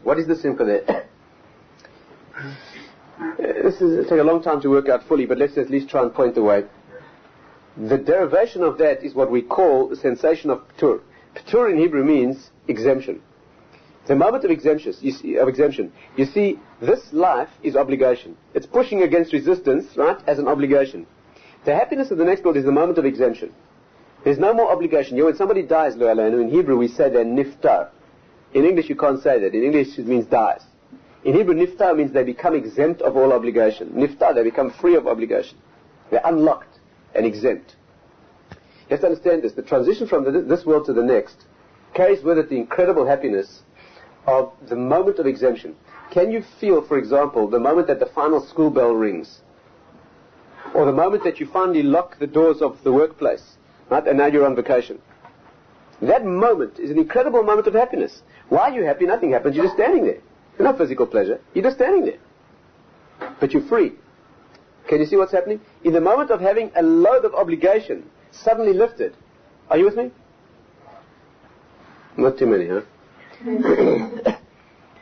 What is the simcha there? This will take a long time to work out fully, but let's at least try and point the way. The derivation of that is what we call the sensation of ptur. Ptur in Hebrew means exemption. The moment of exemption. You see, this life is obligation. It's pushing against resistance, right, as an obligation. The happiness of the next world is the moment of exemption. There's no more obligation. When somebody dies, lo aleinu, in Hebrew we say they're niftar. In English you can't say that. In English it means dies. In Hebrew, niftar means they become exempt of all obligation. Niftar, they become free of obligation. They're unlocked and exempt. You have to understand this. The transition from this world to the next carries with it the incredible happiness of the moment of exemption. Can you feel, for example, the moment that the final school bell rings? Or the moment that you finally lock the doors of the workplace, right, and now you're on vacation? That moment is an incredible moment of happiness. Why are you happy? Nothing happens. You're just standing there. There's no physical pleasure. You're just standing there. But you're free. Can you see what's happening? In the moment of having a load of obligation suddenly lifted. Are you with me? Not too many, huh?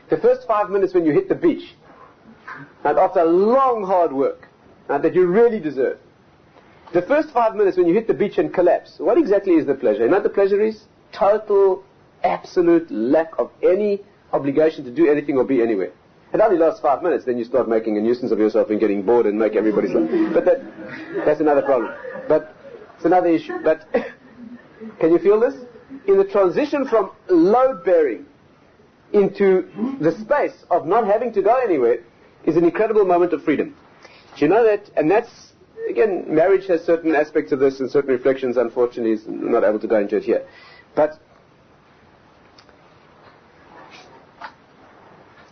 The first 5 minutes when you hit the beach, and after long hard work, that you really deserve. The first 5 minutes when you hit the beach and collapse, what exactly is the pleasure? You know what the pleasure is? Total, absolute lack of any obligation to do anything or be anywhere. It only lasts 5 minutes, then you start making a nuisance of yourself and getting bored and make everybody's life. But that's another problem. But it's another issue. But can you feel this? In the transition from load bearing into the space of not having to go anywhere is an incredible moment of freedom. Do you know that? And that's, again, marriage has certain aspects of this and certain reflections, unfortunately, is not able to go into it here. But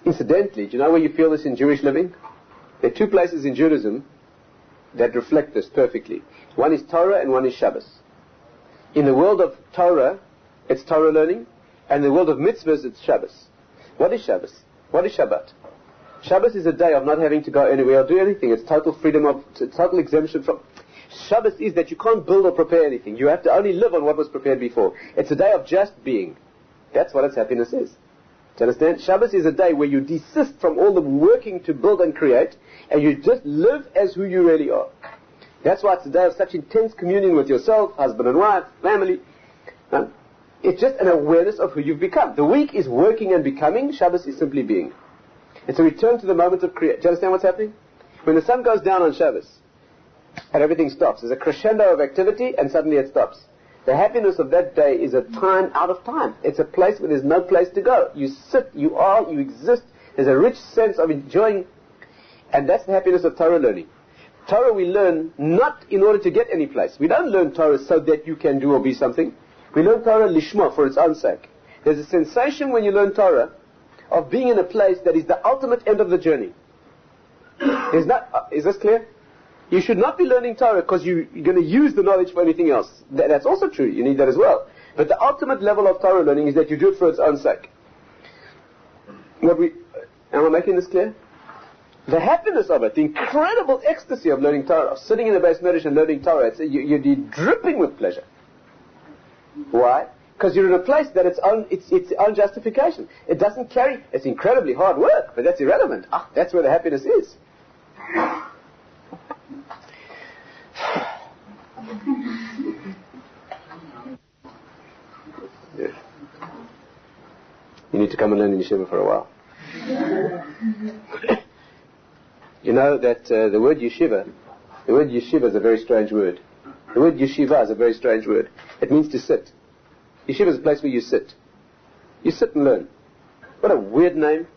incidentally, do you know where you feel this in Jewish living? There are two places in Judaism that reflect this perfectly. One is Torah and one is Shabbos. In the world of Torah, it's Torah learning, and in the world of mitzvahs, it's Shabbos. What is Shabbos? What is Shabbat? Shabbos is a day of not having to go anywhere or do anything. It's total freedom of, total exemption from. Shabbos is that you can't build or prepare anything. You have to only live on what was prepared before. It's a day of just being. That's what its happiness is. Do you understand? Shabbos is a day where you desist from all the working to build and create, and you just live as who you really are. That's why it's a day of such intense communion with yourself, husband and wife, family. It's just an awareness of who you've become. The week is working and becoming. Shabbos is simply being. It's a return to the moment of creation. Do you understand what's happening? When the sun goes down on Shabbos, and everything stops, there's a crescendo of activity, and suddenly it stops. The happiness of that day is a time out of time. It's a place where there's no place to go. You sit, you are, you exist. There's a rich sense of enjoying, and that's the happiness of Torah learning. Torah we learn not in order to get any place. We don't learn Torah so that you can do or be something. We learn Torah lishma, for its own sake. There's a sensation when you learn Torah of being in a place that is the ultimate end of the journey. Is this clear? You should not be learning Torah because you're going to use the knowledge for anything else. That's also true. You need that as well. But the ultimate level of Torah learning is that you do it for its own sake. Am I making this clear? The happiness of it, the incredible ecstasy of learning Torah, of sitting in the Beis Medrash and learning Torah, you're dripping with pleasure. Why? Because you're in a place that its own justification. It doesn't carry, it's incredibly hard work, but that's irrelevant. That's where the happiness is. Yeah. You need to come and learn in yeshiva for a while. You know that the word yeshiva is a very strange word. The word yeshiva is a very strange word. It means to sit. Yeshiva is a place where you sit. You sit and learn. What a weird name.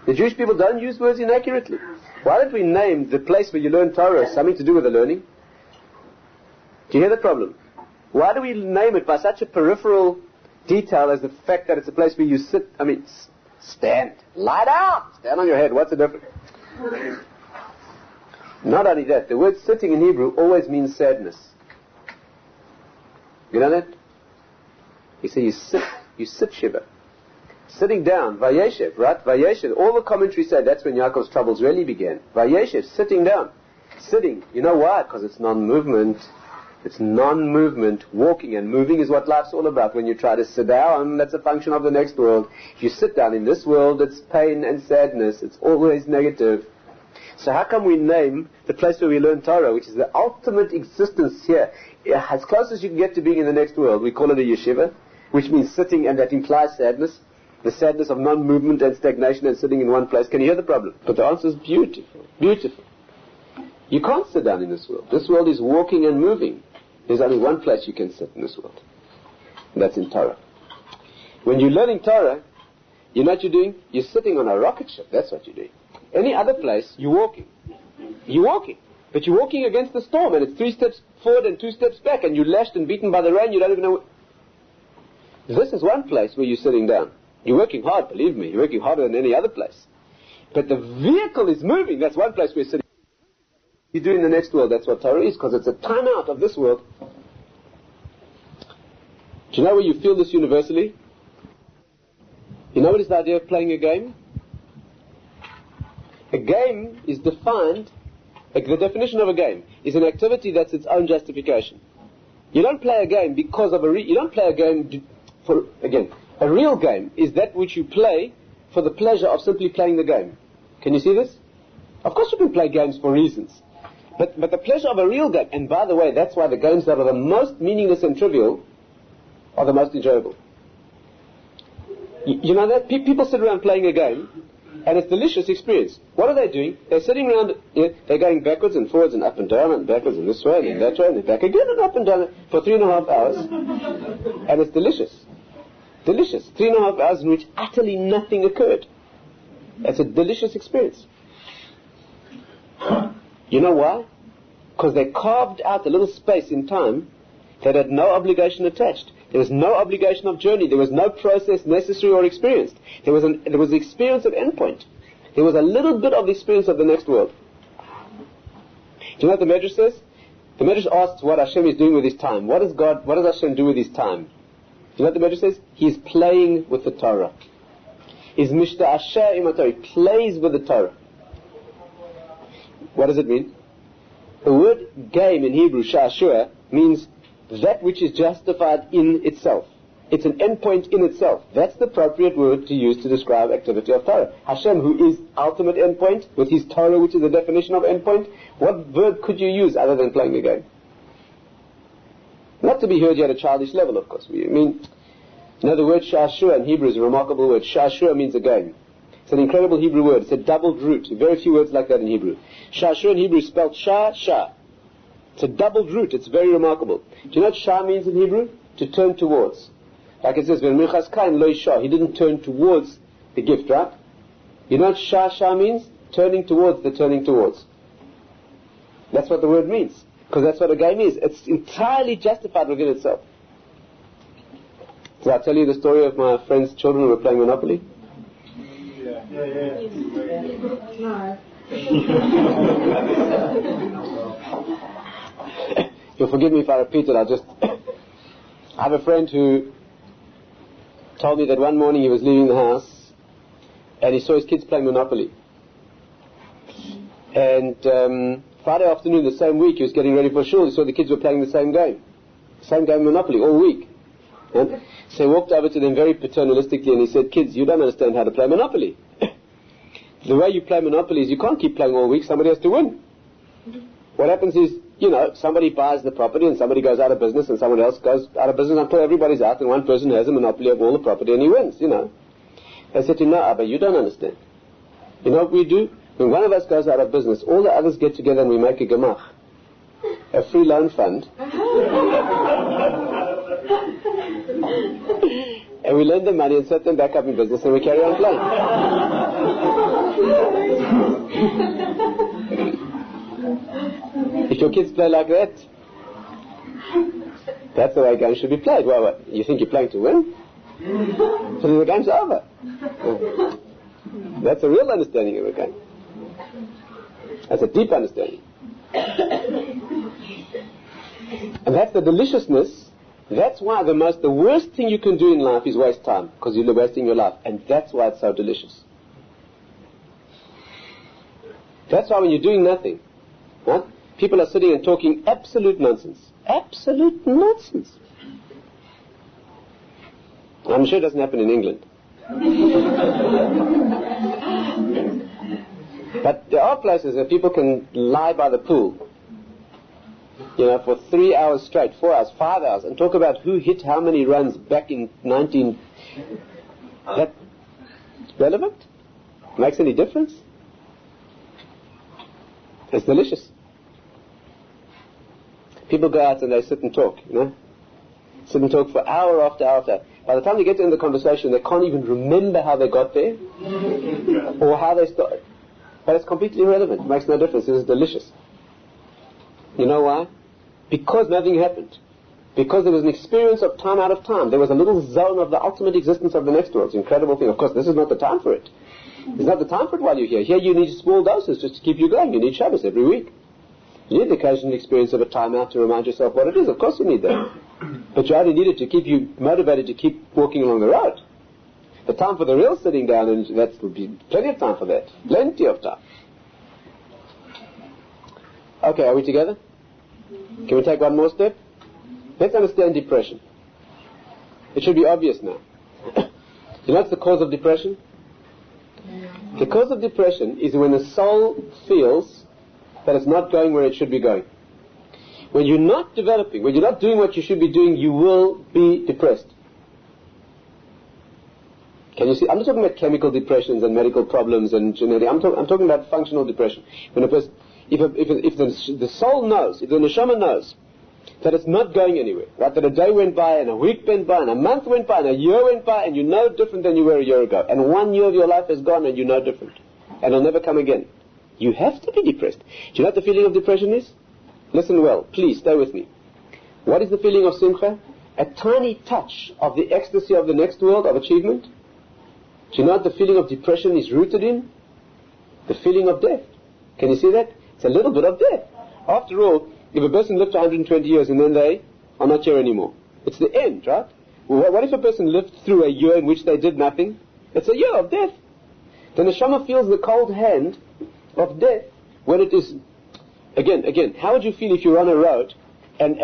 The Jewish people don't use words inaccurately. Why don't we name the place where you learn Torah something to do with the learning? Do you hear the problem? Why do we name it by such a peripheral detail as the fact that it's a place where you sit, stand. Lie down. Stand on your head. What's the difference? Not only that, the word sitting in Hebrew always means sadness. You know that? You say you sit shiva. Sitting down, vayeshev, right? Vayeshev. All the commentaries say that's when Yaakov's troubles really began. Vayeshev, sitting down. sitting. You know why? Because it's non-movement. It's non-movement. Walking and moving is what life's all about. When you try to sit down, that's a function of the next world. If you sit down in this world, it's pain and sadness. It's always negative. So how come we name the place where we learn Torah, which is the ultimate existence here, as close as you can get to being in the next world, we call it a yeshiva, which means sitting, and that implies sadness. The sadness of non-movement and stagnation and sitting in one place. Can you hear the problem? But the answer is beautiful. Beautiful. You can't sit down in this world. This world is walking and moving. There's only one place you can sit in this world. And that's in Torah. When you're learning Torah, you know what you're doing? You're sitting on a rocket ship. That's what you're doing. Any other place, you're walking. You're walking. But you're walking against the storm, and it's 3 steps forward and 2 steps back, and you're lashed and beaten by the rain. You don't even know. This is one place where you're sitting down. You're working hard, believe me. You're working harder than any other place. But the vehicle is moving. That's one place we're sitting. You do in the next world. That's what Torah is, because it's a time out of this world. Do you know where you feel this universally? You know what is the idea of playing a game? A game is defined, the definition of a game is an activity that's its own justification. You don't play a game because of you don't play a game for, again, a real game is that which you play for the pleasure of simply playing the game. Can you see this? Of course you can play games for reasons. But the pleasure of a real game, and by the way, that's why the games that are the most meaningless and trivial are the most enjoyable. You know that? People sit around playing a game, and it's a delicious experience. What are they doing? They're sitting around, they're going backwards and forwards and up and down and backwards and this way and then that way and then back again and up and down for 3.5 hours. And it's delicious. Delicious. 3.5 hours in which utterly nothing occurred. It's a delicious experience. You know why? Because they carved out a little space in time that had no obligation attached. There was no obligation of journey. There was no process necessary or experienced. There was the experience of endpoint. There was a little bit of the experience of the next world. Do you know what the Medrash says? The Medrash asks what Hashem is doing with his time. What does Hashem do with his time? Do you know what the Medrash says? He's playing with the Torah. He's mishta'ashah im Torah. He plays with the Torah. What does it mean? The word game in Hebrew, sha'ashua, means that which is justified in itself. It's an endpoint in itself. That's the appropriate word to use to describe activity of Torah. Hashem, who is ultimate endpoint, with his Torah, which is the definition of endpoint, what verb could you use other than playing the game? Not to be heard yet at a childish level, of course. The word sha'ashua in Hebrew is a remarkable word. Sha'ashua means a game. It's an incredible Hebrew word. It's a doubled root. Very few words like that in Hebrew. Sha'ashua in Hebrew is spelled sha. It's a doubled root. It's very remarkable. Do you know what sha means in Hebrew? To turn towards. Like it says, he didn't turn towards the gift, right? You know what sha means? Turning towards the turning towards. That's what the word means. Because that's what a game is. It's entirely justified within itself. Did I tell you the story of my friend's children who were playing Monopoly? No. You'll forgive me if I repeat it. I have a friend who told me that one morning he was leaving the house and he saw his kids playing Monopoly. And Friday afternoon the same week he was getting ready for shul, he saw the kids were playing the same game Monopoly all week. And so he walked over to them very paternalistically and he said, "Kids, you don't understand how to play Monopoly. The way you play Monopoly is you can't keep playing all week, somebody has to win. What happens is, somebody buys the property and somebody goes out of business and someone else goes out of business until everybody's out and one person has a monopoly of all the property and he wins, I said to him, "No, Abba, you don't understand. You know what we do? When one of us goes out of business, all the others get together and we make a gemach, a free loan fund, and we lend them money and set them back up in business and we carry on playing." If your kids play like that, that's the way games should be played. Well, what, you think you're playing to win? So then the game's over. That's a real understanding of a game. That's a deep understanding. And that's the deliciousness. That's why the worst thing you can do in life is waste time, because you're wasting your life. And that's why it's so delicious. That's why when you're doing nothing, People are sitting and talking absolute nonsense. Absolute nonsense. I'm sure it doesn't happen in England. But there are places where people can lie by the pool, for 3 hours straight, 4 hours, 5 hours, and talk about who hit how many runs back in 19... That relevant? Makes any difference? It's delicious. People go out and they sit and talk, Sit and talk for hour after hour after hour. By the time they get to the end of the conversation, they can't even remember how they got there or how they started. But it's completely irrelevant. It makes no difference. It is delicious. You know why? Because nothing happened. Because there was an experience of time out of time. There was a little zone of the ultimate existence of the next world. It's an incredible thing. Of course, this is not the time for it. It's not the time for it while you're here. Here you need small doses just to keep you going. You need Shabbos every week. You need the occasional experience of a time out to remind yourself what it is. Of course you need that. But you only need it to keep you motivated to keep walking along the road. The time for the real sitting down, and that would be plenty of time for that. Plenty of time. Okay, are we together? Can we take one more step? Let's understand depression. It should be obvious now. You know what's the cause of depression? The cause of depression is when the soul feels that it's not going where it should be going. When you're not developing, when you're not doing what you should be doing, you will be depressed. Can you see? I'm not talking about chemical depressions and medical problems and genetic. I'm talking about functional depression. When a person, if the soul knows, if the neshama knows that it's not going anywhere, right? That a day went by and a week went by and a month went by and a year went by and you're no different than you were a year ago, and 1 year of your life is gone and you're no different, and it'll never come again. You have to be depressed. Do you know what the feeling of depression is? Listen well, please stay with me. What is the feeling of simcha? A tiny touch of the ecstasy of the next world of achievement. Do you know what the feeling of depression is rooted in? The feeling of death. Can you see that? It's a little bit of death. After all, if a person lived 120 years and then they are not here anymore, it's the end, right? Well, what if a person lived through a year in which they did nothing? It's a year of death. The neshama feels the cold hand of death when it is... Again, how would you feel if you're on a road and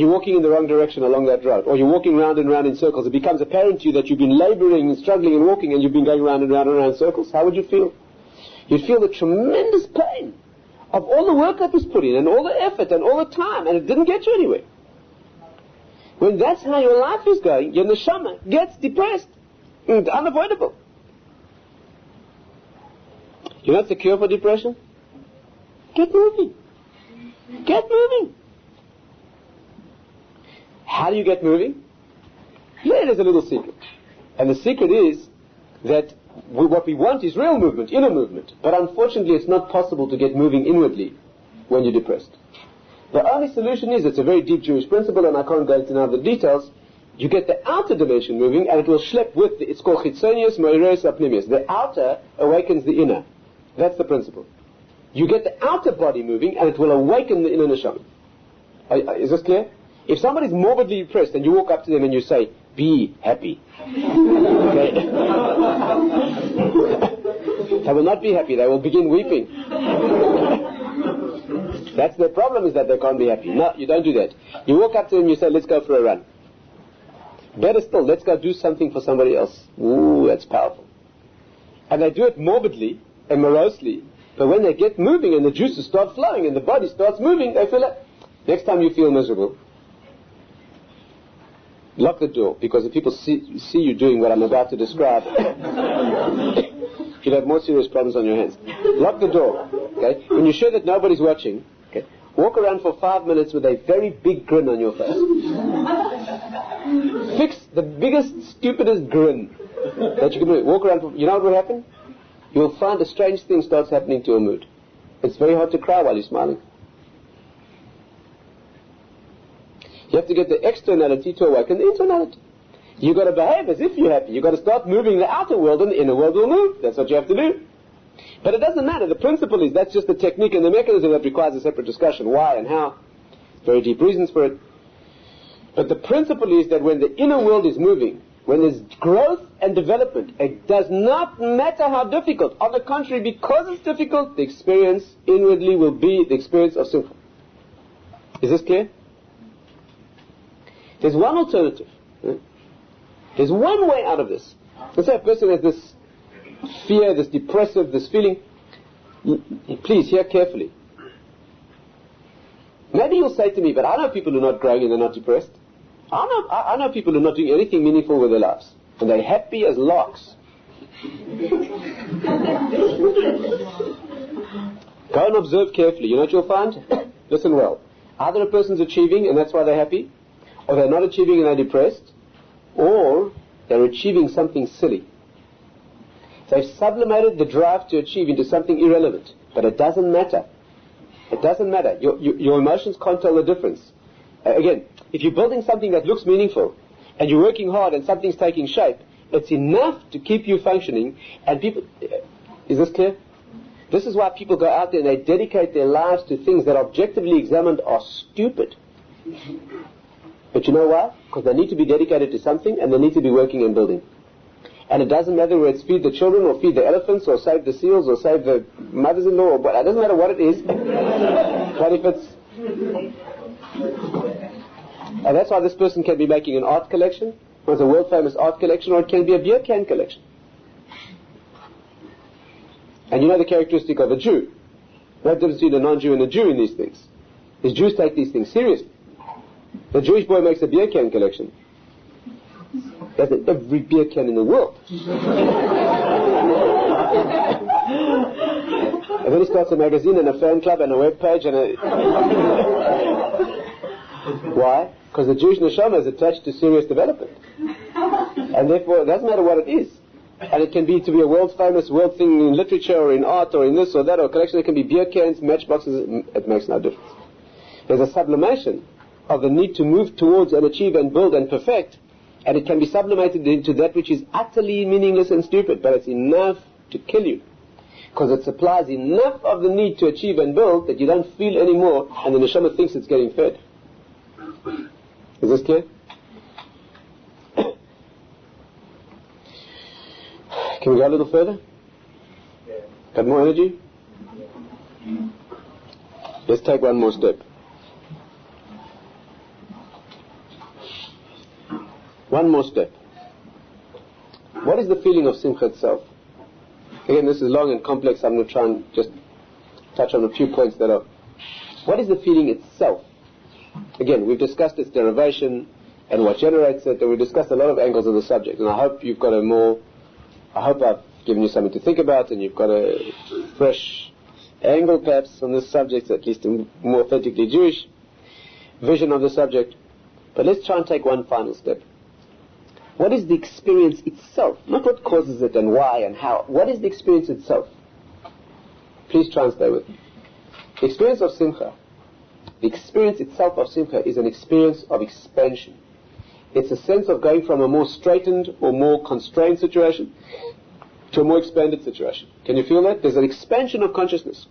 you're walking in the wrong direction along that road, or you're walking round and round in circles? It becomes apparent to you that you've been laboring and struggling and walking and you've been going round and round and round in circles. How would you feel? You'd feel the tremendous pain of all the work that was put in and all the effort and all the time, and it didn't get you anywhere. When that's how your life is going, your neshama gets depressed. It's unavoidable. You know what's the cure for depression? Get moving. Get moving. How do you get moving? Here is a little secret. And the secret is that what we want is real movement, inner movement. But unfortunately it's not possible to get moving inwardly when you're depressed. The only solution is, it's a very deep Jewish principle and I can't go into now the details, you get the outer dimension moving and it will schlep with it's called chitzonius moireus apnimius. The outer awakens the inner. That's the principle. You get the outer body moving and it will awaken the inner neshama. Is this clear? If somebody's morbidly depressed and you walk up to them and you say, be happy. Okay? They will not be happy. They will begin weeping. That's their problem, is that they can't be happy. No, you don't do that. You walk up to them and you say, let's go for a run. Better still, let's go do something for somebody else. Ooh, that's powerful. And they do it morbidly and morosely. But when they get moving and the juices start flowing and the body starts moving, they feel like, next time you feel miserable, lock the door, because if people see you doing what I'm about to describe, you'll have more serious problems on your hands. Lock the door, okay? When you're sure that nobody's watching, okay, walk around for 5 minutes with a very big grin on your face. Fix the biggest, stupidest grin that you can do. Walk around for, you know what will happen? You'll find a strange thing starts happening to your mood. It's very hard to cry while you're smiling. You have to get the externality to awaken the internality. You've got to behave as if you're happy. You've got to start moving the outer world and the inner world will move. That's what you have to do. But it doesn't matter. The principle is, that's just the technique and the mechanism that requires a separate discussion. Why and how? Very deep reasons for it. But the principle is that when the inner world is moving, when there's growth and development, it does not matter how difficult. On the contrary, because it's difficult, the experience inwardly will be the experience of simcha. Is this clear? There's one alternative. There's one way out of this. Let's say a person has this fear, this depressive, this feeling. Please hear carefully. Maybe you'll say to me, but I know people who are not growing and they're not depressed. I know people who are not doing anything meaningful with their lives. And they're happy as larks. Go and observe carefully. You know what you'll find? Listen well. Either a person's achieving and that's why they're happy, or they're not achieving and they're depressed, or they're achieving something silly. They've sublimated the drive to achieve into something irrelevant. But it doesn't matter. It doesn't matter. Your emotions can't tell the difference. Again, if you're building something that looks meaningful, and you're working hard and something's taking shape, it's enough to keep you functioning. And people, is this clear? This is why people go out there and they dedicate their lives to things that objectively examined are stupid. But you know why? Because they need to be dedicated to something and they need to be working and building. And it doesn't matter whether it's feed the children or feed the elephants or save the seals or save the mothers-in-law or what. It doesn't matter what it is. But if it's... And that's why this person can be making an art collection, or it's a world-famous art collection, or it can be a beer can collection. And you know the characteristic of a Jew. No difference between a non-Jew and a Jew in these things. Is Jews take these things seriously. The Jewish boy makes a beer can collection. That's every beer can in the world. And then he starts a magazine and a fan club and a web page and a... Why? Because the Jewish neshama is attached to serious development. And therefore it doesn't matter what it is. And it can be to be a world famous world thing in literature or in art or in this or that or collection. It can be beer cans, matchboxes. It makes no difference. There's a sublimation of the need to move towards and achieve and build and perfect. And it can be sublimated into that which is utterly meaningless and stupid. But it's enough to kill you. Because it supplies enough of the need to achieve and build that you don't feel anymore. And the neshama thinks it's getting fed. Is this clear? Can we go a little further? Got more energy? Let's take one more step. One more step. What is the feeling of simcha itself? Again, this is long and complex. I'm going to try and just touch on a few points that are... What is the feeling itself? Again, we've discussed its derivation and what generates it, and we've discussed a lot of angles of the subject. And I hope you've got I hope I've given you something to think about, and you've got a fresh angle, perhaps, on this subject, at least a more authentically Jewish vision of the subject. But let's try and take one final step. What is the experience itself? Not what causes it and why and how. What is the experience itself? Please try and stay with me. The experience of simcha. The experience itself of simcha is an experience of expansion. It's a sense of going from a more straightened or more constrained situation to a more expanded situation. Can you feel that? There's an expansion of consciousness.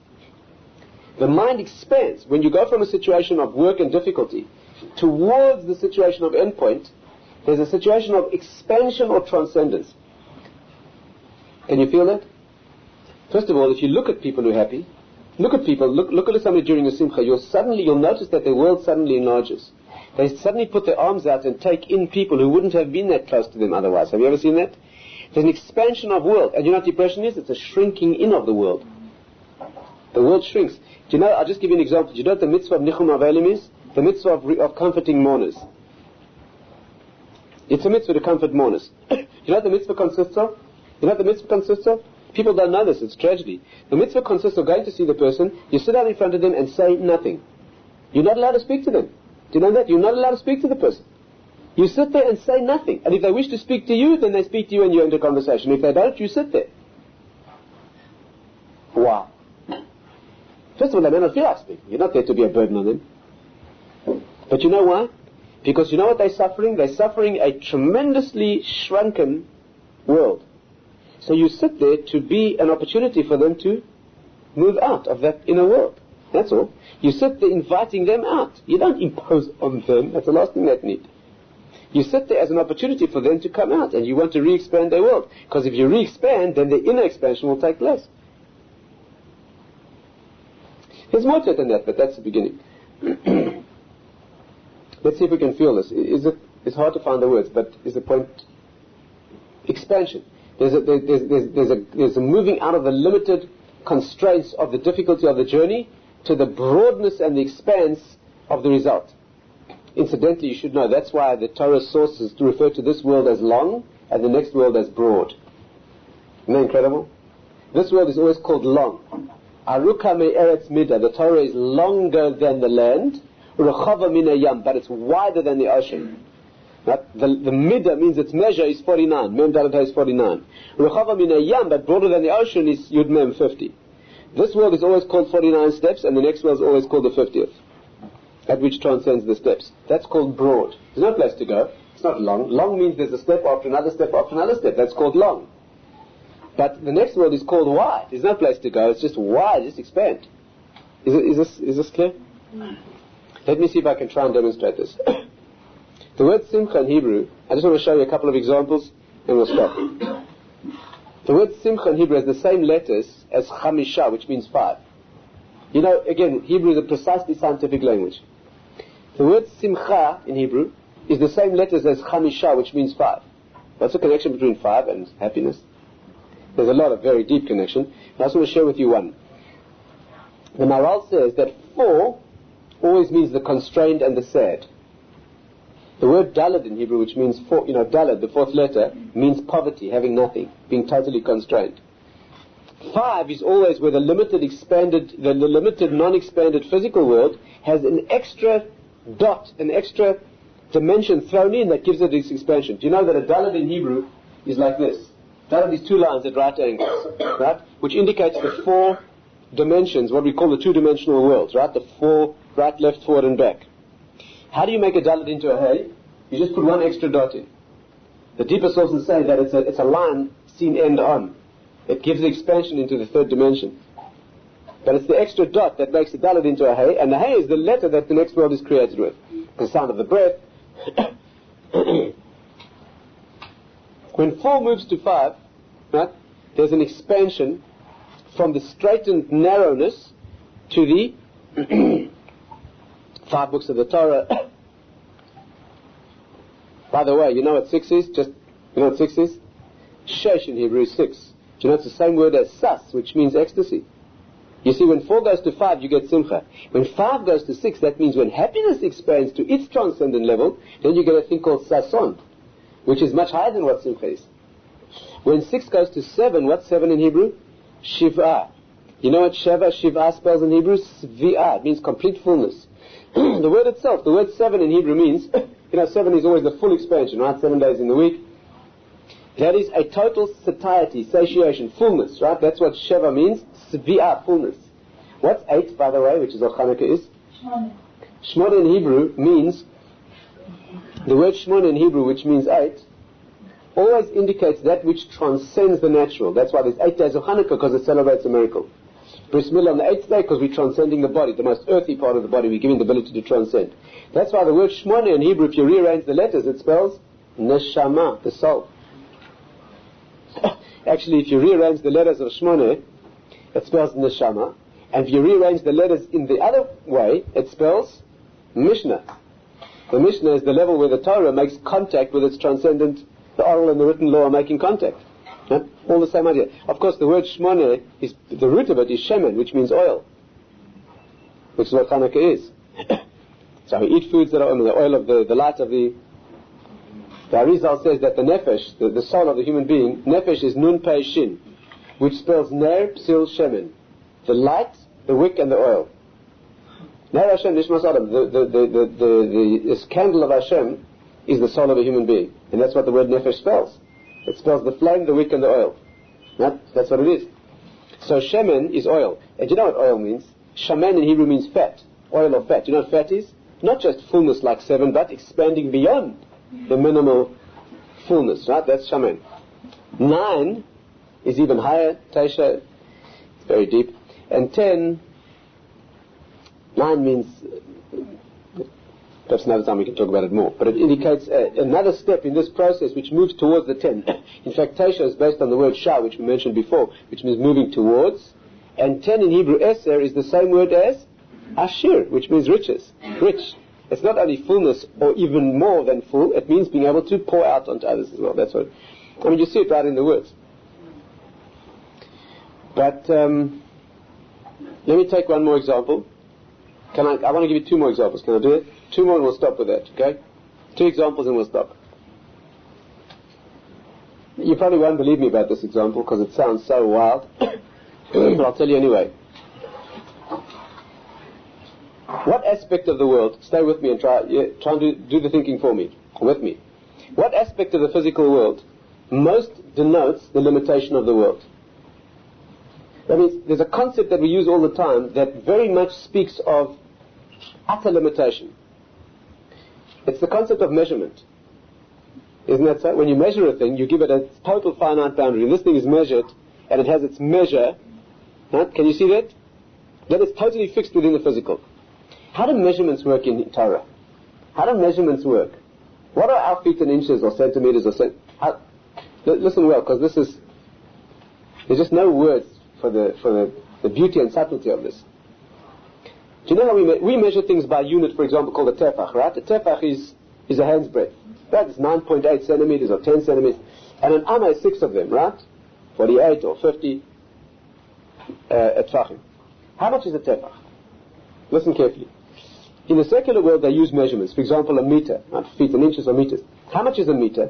The mind expands. When you go from a situation of work and difficulty towards the situation of endpoint, there's a situation of expansion or transcendence. Can you feel that? First of all, if you look at people who are happy, look at somebody during a simcha, you'll notice that their world suddenly enlarges. They suddenly put their arms out and take in people who wouldn't have been that close to them otherwise. Have you ever seen that? There's an expansion of world. And you know what depression is? It's a shrinking in of the world. The world shrinks. Do you know, I'll just give you an example. Do you know what the mitzvah of nichum avelim is? The mitzvah of comforting mourners. It's a mitzvah to comfort mourners. Do you know what the mitzvah consists of? You know what the mitzvah consists of? People don't know this, it's tragedy. The mitzvah consists of going to see the person, you sit down in front of them and say nothing. You're not allowed to speak to them. Do you know that? You're not allowed to speak to the person. You sit there and say nothing. And if they wish to speak to you, then they speak to you and you enter conversation. If they don't, you sit there. Wow. First of all, they may not feel like speaking. You're not there to be a burden on them. But you know why? Because you know what they're suffering? They're suffering a tremendously shrunken world. So you sit there to be an opportunity for them to move out of that inner world. That's all. You sit there inviting them out. You don't impose on them. That's the last thing they need. You sit there as an opportunity for them to come out, and you want to re-expand their world. Because if you re-expand, then the inner expansion will take place. There's more to it than that, but that's the beginning. Let's see if we can feel this. It's hard to find the words, but is the point expansion? There's a moving out of the limited constraints of the difficulty of the journey to the broadness and the expanse of the result. Incidentally, you should know that's why the Torah sources refer to this world as long and the next world as broad. Isn't that incredible? This world is always called long. Aruka me eretz mida. The Torah is longer than the land. Rechava mina yam, but it's wider than the ocean. Right? The midah means its measure is 49. Mem dalet is 49. Rechava mina yam, but broader than the ocean is yud mem 50. This world is always called 49 steps, and the next world is always called the 50th, at which transcends the steps. That's called broad. There's no place to go. It's not long. Long means there's a step after another step after another step. That's called long. But the next world is called wide. There's no place to go. It's just wide. Just expand. Is this clear? Let me see if I can try and demonstrate this. The word simcha in Hebrew, I just want to show you a couple of examples and we'll stop. The word simcha in Hebrew has the same letters as chamisha, which means 5. You know, again, Hebrew is a precisely scientific language. The word simcha in Hebrew is the same letters as chamisha, which means 5. What's the connection between 5 and happiness? There's a lot of very deep connection. I just want to share with you one. The Maral says that 4 always means the constrained and the sad. The word dalad in Hebrew, which means 4, dalad, the 4th letter, means poverty, having nothing, being totally constrained. 5 is always where the limited non-expanded physical world has an extra dot, an extra dimension thrown in that gives it its expansion. Do you know that a dalad in Hebrew is like this? Dalad is 2 lines at right angles, right? Which indicates the 4 dimensions, what we call the 2-dimensional worlds, right? The 4, right, left, forward, and back. How do you make a dalad into a hay? You just put 1 extra dot in. The deeper sources say that it's a line seen end on. It gives the expansion into the 3rd dimension. But it's the extra dot that makes the dalad into a hay, and the hay is the letter that the next world is created with. The sound of the breath. When 4 moves to 5, right, there's an expansion from the straightened narrowness to the 5 books of the Torah. By the way, you know what 6 is? You know what 6 is? Shesh in Hebrew is 6. Do you know it's the same word as sas, which means ecstasy? You see, when 4 goes to 5, you get simcha. When 5 goes to 6, that means when happiness expands to its transcendent level, then you get a thing called sason, which is much higher than what simcha is. When 6 goes to 7, what's 7 in Hebrew? Shiva. You know what Shiva spells in Hebrew? Svi'ah. It means complete fullness. The word itself, the word 7 in Hebrew means, 7 is always the full expansion, right? 7 days in the week. That is a total satiety, satiation, fullness, right? That's what Sheva means. Svi'ah, fullness. What's 8, by the way, which is what Hanukkah is? Shmona. Shmona in Hebrew means, the word Shmona in Hebrew, which means 8, always indicates that which transcends the natural. That's why there's 8 days of Hanukkah, because it celebrates a miracle. Bris Milah on the 8th day, because we're transcending the body, the most earthy part of the body, we're giving the ability to transcend. That's why the word Shmona in Hebrew, if you rearrange the letters, it spells Neshama, the soul. Actually, if you rearrange the letters of Shmona, it spells Neshama, and if you rearrange the letters in the other way, it spells Mishnah. The Mishnah is the level where the Torah makes contact with its transcendent, the oral and the written law are making contact. Huh? All the same idea. Of course, the word Shmona, the root of it is Shemen, which means oil, which is what Hanukkah is. So we eat foods that are the oil of the light of the Arizal says that the nefesh, the soul of the human being, nefesh is nun pei shin, which spells ner psil shemen, the light, the wick, and the oil. Ner Hashem nishmas adam, this candle of Hashem is the soul of a human being, and that's what the word nefesh spells. It spells the flame, the wick, and the oil. Right? That's what it is. So shemen is oil, and you know what oil means? Shaman in Hebrew means fat, oil or fat. You know what fat is? Not just fullness like 7, but expanding beyond the minimal fullness, right? That's shaman. 9 is even higher, Taisha, it's very deep. And 10, 9 means Perhaps another time we can talk about it more. But it indicates another step in this process which moves towards the 10. In fact, Tesha is based on the word Shah, which we mentioned before, which means moving towards. And 10 in Hebrew, Eser, is the same word as Ashir, which means riches, rich. It's not only fullness or even more than full, it means being able to pour out onto others as well. That's what, I mean, you see it right in the words. But let me take one more example. I want to give you two more examples. Can I do it? Two more and we'll stop with that, okay? Two examples and we'll stop. You probably won't believe me about this example because it sounds so wild. But I'll tell you anyway. What aspect of the world, stay with me and try and do the thinking for me, with me. What aspect of the physical world most denotes the limitation of the world? That means there's a concept that we use all the time that very much speaks of utter limitation. It's the concept of measurement. Isn't that so? When you measure a thing, you give it a total finite boundary. And this thing is measured, and it has its measure. Huh? Can you see that? Then it's totally fixed within the physical. How do measurements work in Torah? How do measurements work? What are our feet in inches or centimeters or listen well, because there's just no words for the beauty and subtlety of this. Do you know how we measure things by unit, for example, called a tefach, right? A tefach is a hand's breadth. That is 9.8 centimeters or 10 centimeters. And an amma is 6 of them, right? 48 or 50 tefachim. How much is a tefach? Listen carefully. In the secular world, they use measurements. For example, a meter, right? Feet and inches or meters. How much is a meter?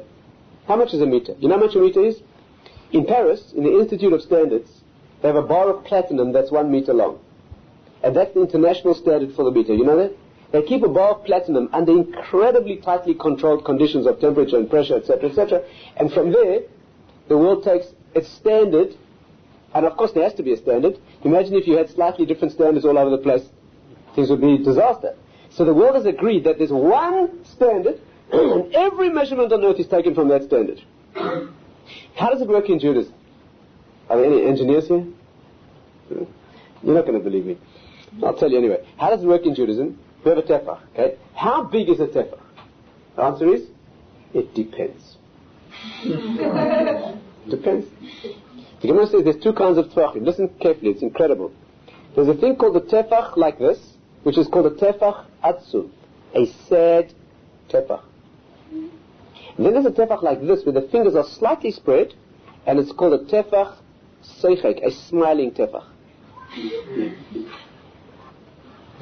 How much is a meter? You know how much a meter is? In Paris, in the Institute of Standards, they have a bar of platinum that's 1 meter long. And that's the international standard for the meter. You know that? They keep a bar of platinum under incredibly tightly controlled conditions of temperature and pressure, etc., etc. And from there, the world takes its standard, and of course there has to be a standard. Imagine if you had slightly different standards all over the place. Things would be a disaster. So the world has agreed that there's one standard, and every measurement on earth is taken from that standard. How does it work in Judaism? Are there any engineers here? You're not going to believe me. I'll tell you anyway. How does it work in Judaism? We have a tefach, okay? How big is a tefach? The answer is, it depends. Depends. The Gemara says there's two kinds of tefachim. Listen carefully, it's incredible. There's a thing called the tefach like this, which is called a tefach atzuv, a sad tefach. And then there's a tefach like this, where the fingers are slightly spread, and it's called a tefach seichek, a smiling tefach.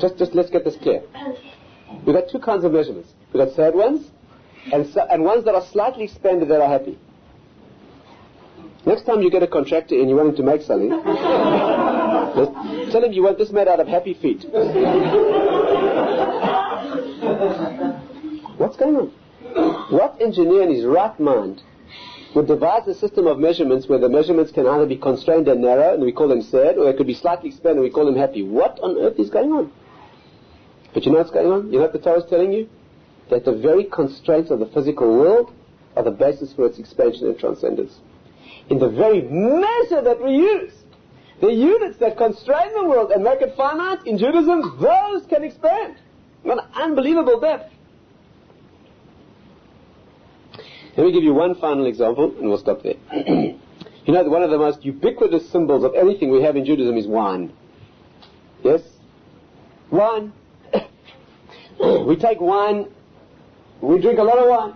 Just let's get this clear. We've got two kinds of measurements. We've got sad ones, and ones that are slightly expanded that are happy. Next time you get a contractor and you want him to make something, tell him you want this made out of happy feet. What's going on? What engineer in his right mind would devise a system of measurements where the measurements can either be constrained and narrow, and we call them sad, or they could be slightly expanded and we call them happy? What on earth is going on? But you know what's going on? You know what the Torah is telling you? That the very constraints of the physical world are the basis for its expansion and transcendence. In the very measure that we use, the units that constrain the world and make it finite, in Judaism, those can expand. An unbelievable depth. Let me give you one final example, and we'll stop there. You know, one of the most ubiquitous symbols of anything we have in Judaism is wine. Yes? Wine. We take wine, we drink a lot of wine.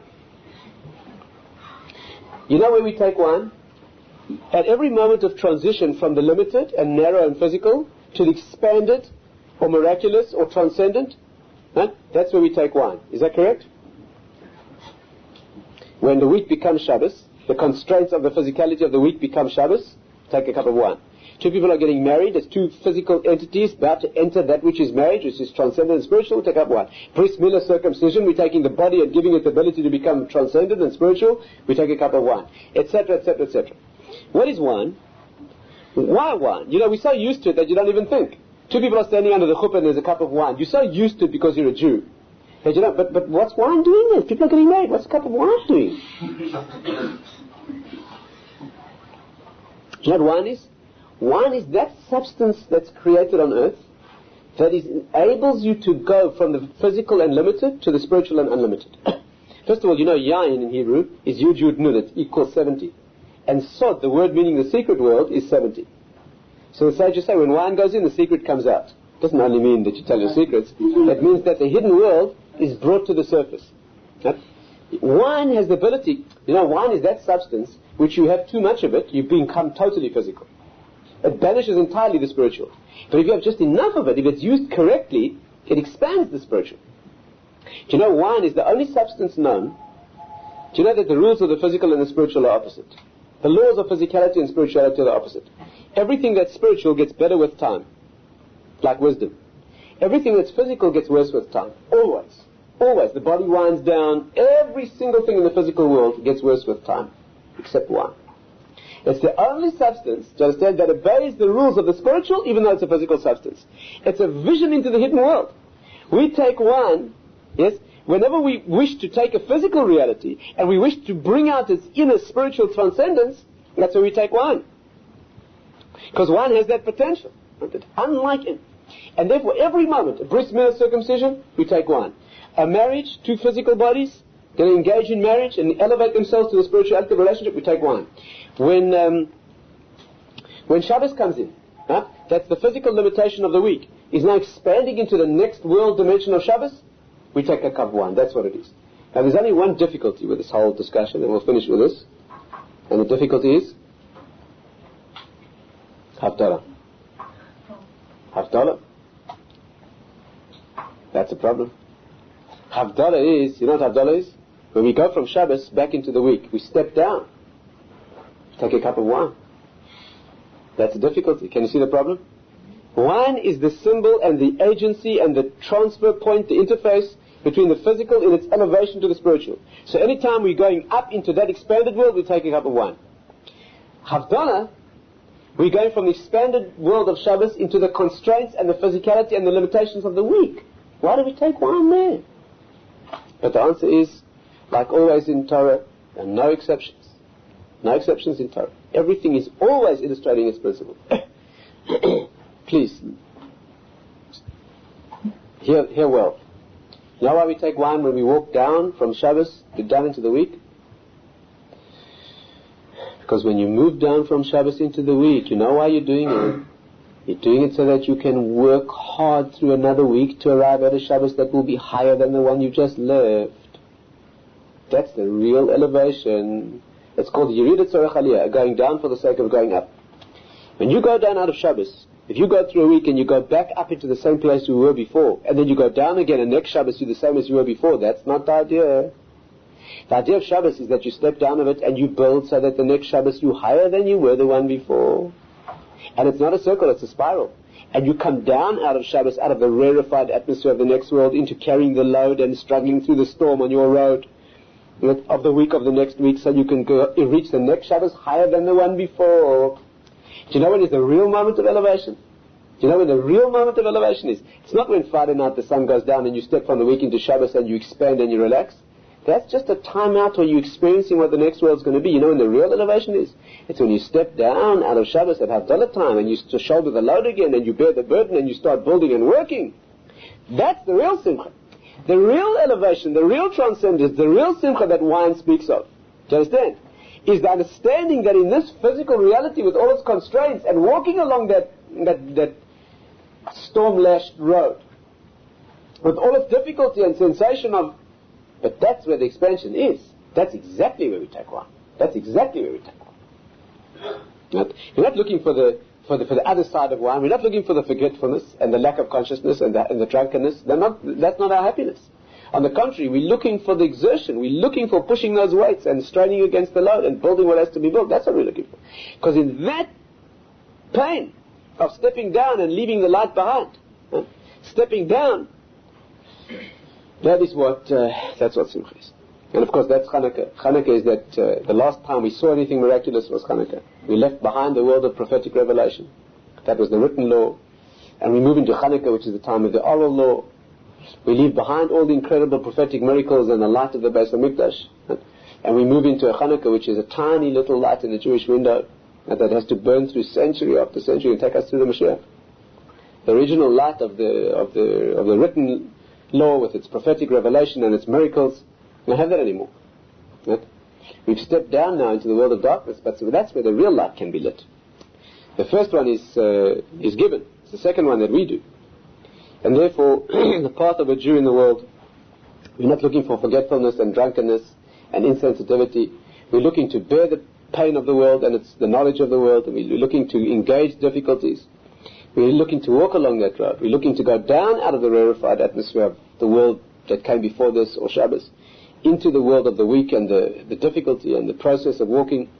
You know where we take wine? At every moment of transition from the limited and narrow and physical to the expanded or miraculous or transcendent, that's where we take wine. Is that correct? When the week becomes Shabbos, the constraints of the physicality of the week become Shabbos, take a cup of wine. Two people are getting married, there's two physical entities about to enter that which is marriage, which is transcendent and spiritual, we take up wine. Bris milah, circumcision, we're taking the body and giving it the ability to become transcendent and spiritual, we take a cup of wine, etc., etc., etc. What is wine? Why wine? You know, we're so used to it that you don't even think. Two people are standing under the chuppah and there's a cup of wine. You're so used to it because you're a Jew. But, you know, but what's wine doing there? People are getting married. What's a cup of wine doing? Do you know what wine is? Wine is that substance that's created on earth that enables you to go from the physical and limited to the spiritual and unlimited. First of all, yain in Hebrew is yud yud nun, it equals 70. And sod, the word meaning the secret world, is 70. So the sages say when wine goes in, the secret comes out. It doesn't only mean that you tell your secrets. It means that the hidden world is brought to the surface. Right? Wine has the ability, wine is that substance which you have too much of it, you become totally physical. It banishes entirely the spiritual. But if you have just enough of it, if it's used correctly, it expands the spiritual. Do you know wine is the only substance known? Do you know that the rules of the physical and the spiritual are opposite? The laws of physicality and spirituality are opposite. Everything that's spiritual gets better with time, like wisdom. Everything that's physical gets worse with time. Always. Always. The body winds down. Every single thing in the physical world gets worse with time, except wine. It's the only substance, do you understand, that obeys the rules of the spiritual, even though it's a physical substance. It's a vision into the hidden world. We take wine, yes, whenever we wish to take a physical reality and we wish to bring out its inner spiritual transcendence, that's where we take wine. Because wine has that potential, unlike it. And therefore, every moment, a bris milah circumcision, we take wine. A marriage, two physical bodies, going to engage in marriage and elevate themselves to the spirituality of relationship, we take wine. When Shabbos comes in, that's the physical limitation of the week, is now expanding into the next world dimension of Shabbos, we take a cup of wine. That's what it is. Now there's only one difficulty with this whole discussion, and we'll finish with this. And the difficulty is Havdalah. Havdalah. That's a problem. Havdalah is, you know what Havdalah is? When we go from Shabbos back into the week, we step down. Take a cup of wine. That's a difficulty. Can you see the problem? Wine is the symbol and the agency and the transfer point, the interface between the physical in its elevation to the spiritual. So anytime we're going up into that expanded world, we take a cup of wine. Havdalah, we're going from the expanded world of Shabbos into the constraints and the physicality and the limitations of the week. Why do we take wine there? But the answer is, like always in Torah, there are no exceptions. No exceptions in Torah. Everything is always illustrating its principle. Please, hear well. You know why we take wine when we walk down from Shabbos down into the week? Because when you move down from Shabbos into the week, you know why you're doing it? You're doing it so that you can work hard through another week to arrive at a Shabbos that will be higher than the one you just left. That's the real elevation. It's called Yeridat Tzorech Aliyah, going down for the sake of going up. When you go down out of Shabbos, if you go through a week and you go back up into the same place you were before, and then you go down again and next Shabbos you're the same as you were before, that's not the idea. The idea of Shabbos is that you step down of it and you build so that the next Shabbos you're higher than you were the one before. And it's not a circle, it's a spiral. And you come down out of Shabbos, out of the rarefied atmosphere of the next world, into carrying the load and struggling through the storm on your road of the week of the next week, so you can go reach the next Shabbos higher than the one before. Do you know when is the real moment of elevation? Do you know when the real moment of elevation is? It's not when Friday night the sun goes down and you step from the week into Shabbos and you expand and you relax. That's just a time out where you're experiencing what the next world's going to be. You know when the real elevation is? It's when you step down out of Shabbos at Havdalah time and you shoulder the load again and you bear the burden and you start building and working. That's the real simcha. The real elevation, the real transcendence, the real simcha that wine speaks of. Do you understand? Is the understanding that in this physical reality with all its constraints and walking along that storm-lashed road with all its difficulty and sensation of, but that's where the expansion is. That's exactly where we take wine. That's exactly where we take wine. We're not looking for the other side of wine. We're not looking for the forgetfulness and the lack of consciousness and the drunkenness. That's not our happiness. On the contrary, we're looking for the exertion. We're looking for pushing those weights and straining against the load and building what has to be built. That's what we're looking for. Because in that pain of stepping down and leaving the light behind, stepping down, that's what Simcha is. And of course that's Chanukah. Chanukah is that the last time we saw anything miraculous was Chanukah. We left behind the world of prophetic revelation. That was the written law. And we move into Chanukah, which is the time of the oral law. We leave behind all the incredible prophetic miracles and the light of the Beis HaMikdash. And we move into a Chanukah, which is a tiny little light in the Jewish window that has to burn through century after century and take us through the Mashiach. the original light of the written law with its prophetic revelation and its miracles. We don't have that anymore. Right? We've stepped down now into the world of darkness, but so that's where the real light can be lit. The first one is given. It's the second one that we do. And therefore, the path of a Jew in the world, we're not looking for forgetfulness and drunkenness and insensitivity. We're looking to bear the pain of the world and it's the knowledge of the world, and we're looking to engage difficulties. We're looking to walk along that road. We're looking to go down out of the rarefied atmosphere of the world that came before this, or Shabbos, into the world of the weak and the difficulty and the process of walking.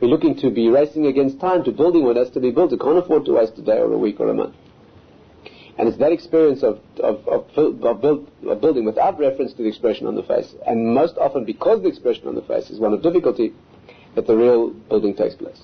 We're looking to be racing against time, to building what has to be built. You can't afford to waste a day or a week or a month. And it's that experience of building without reference to the expression on the face, and most often because the expression on the face is one of difficulty, that the real building takes place.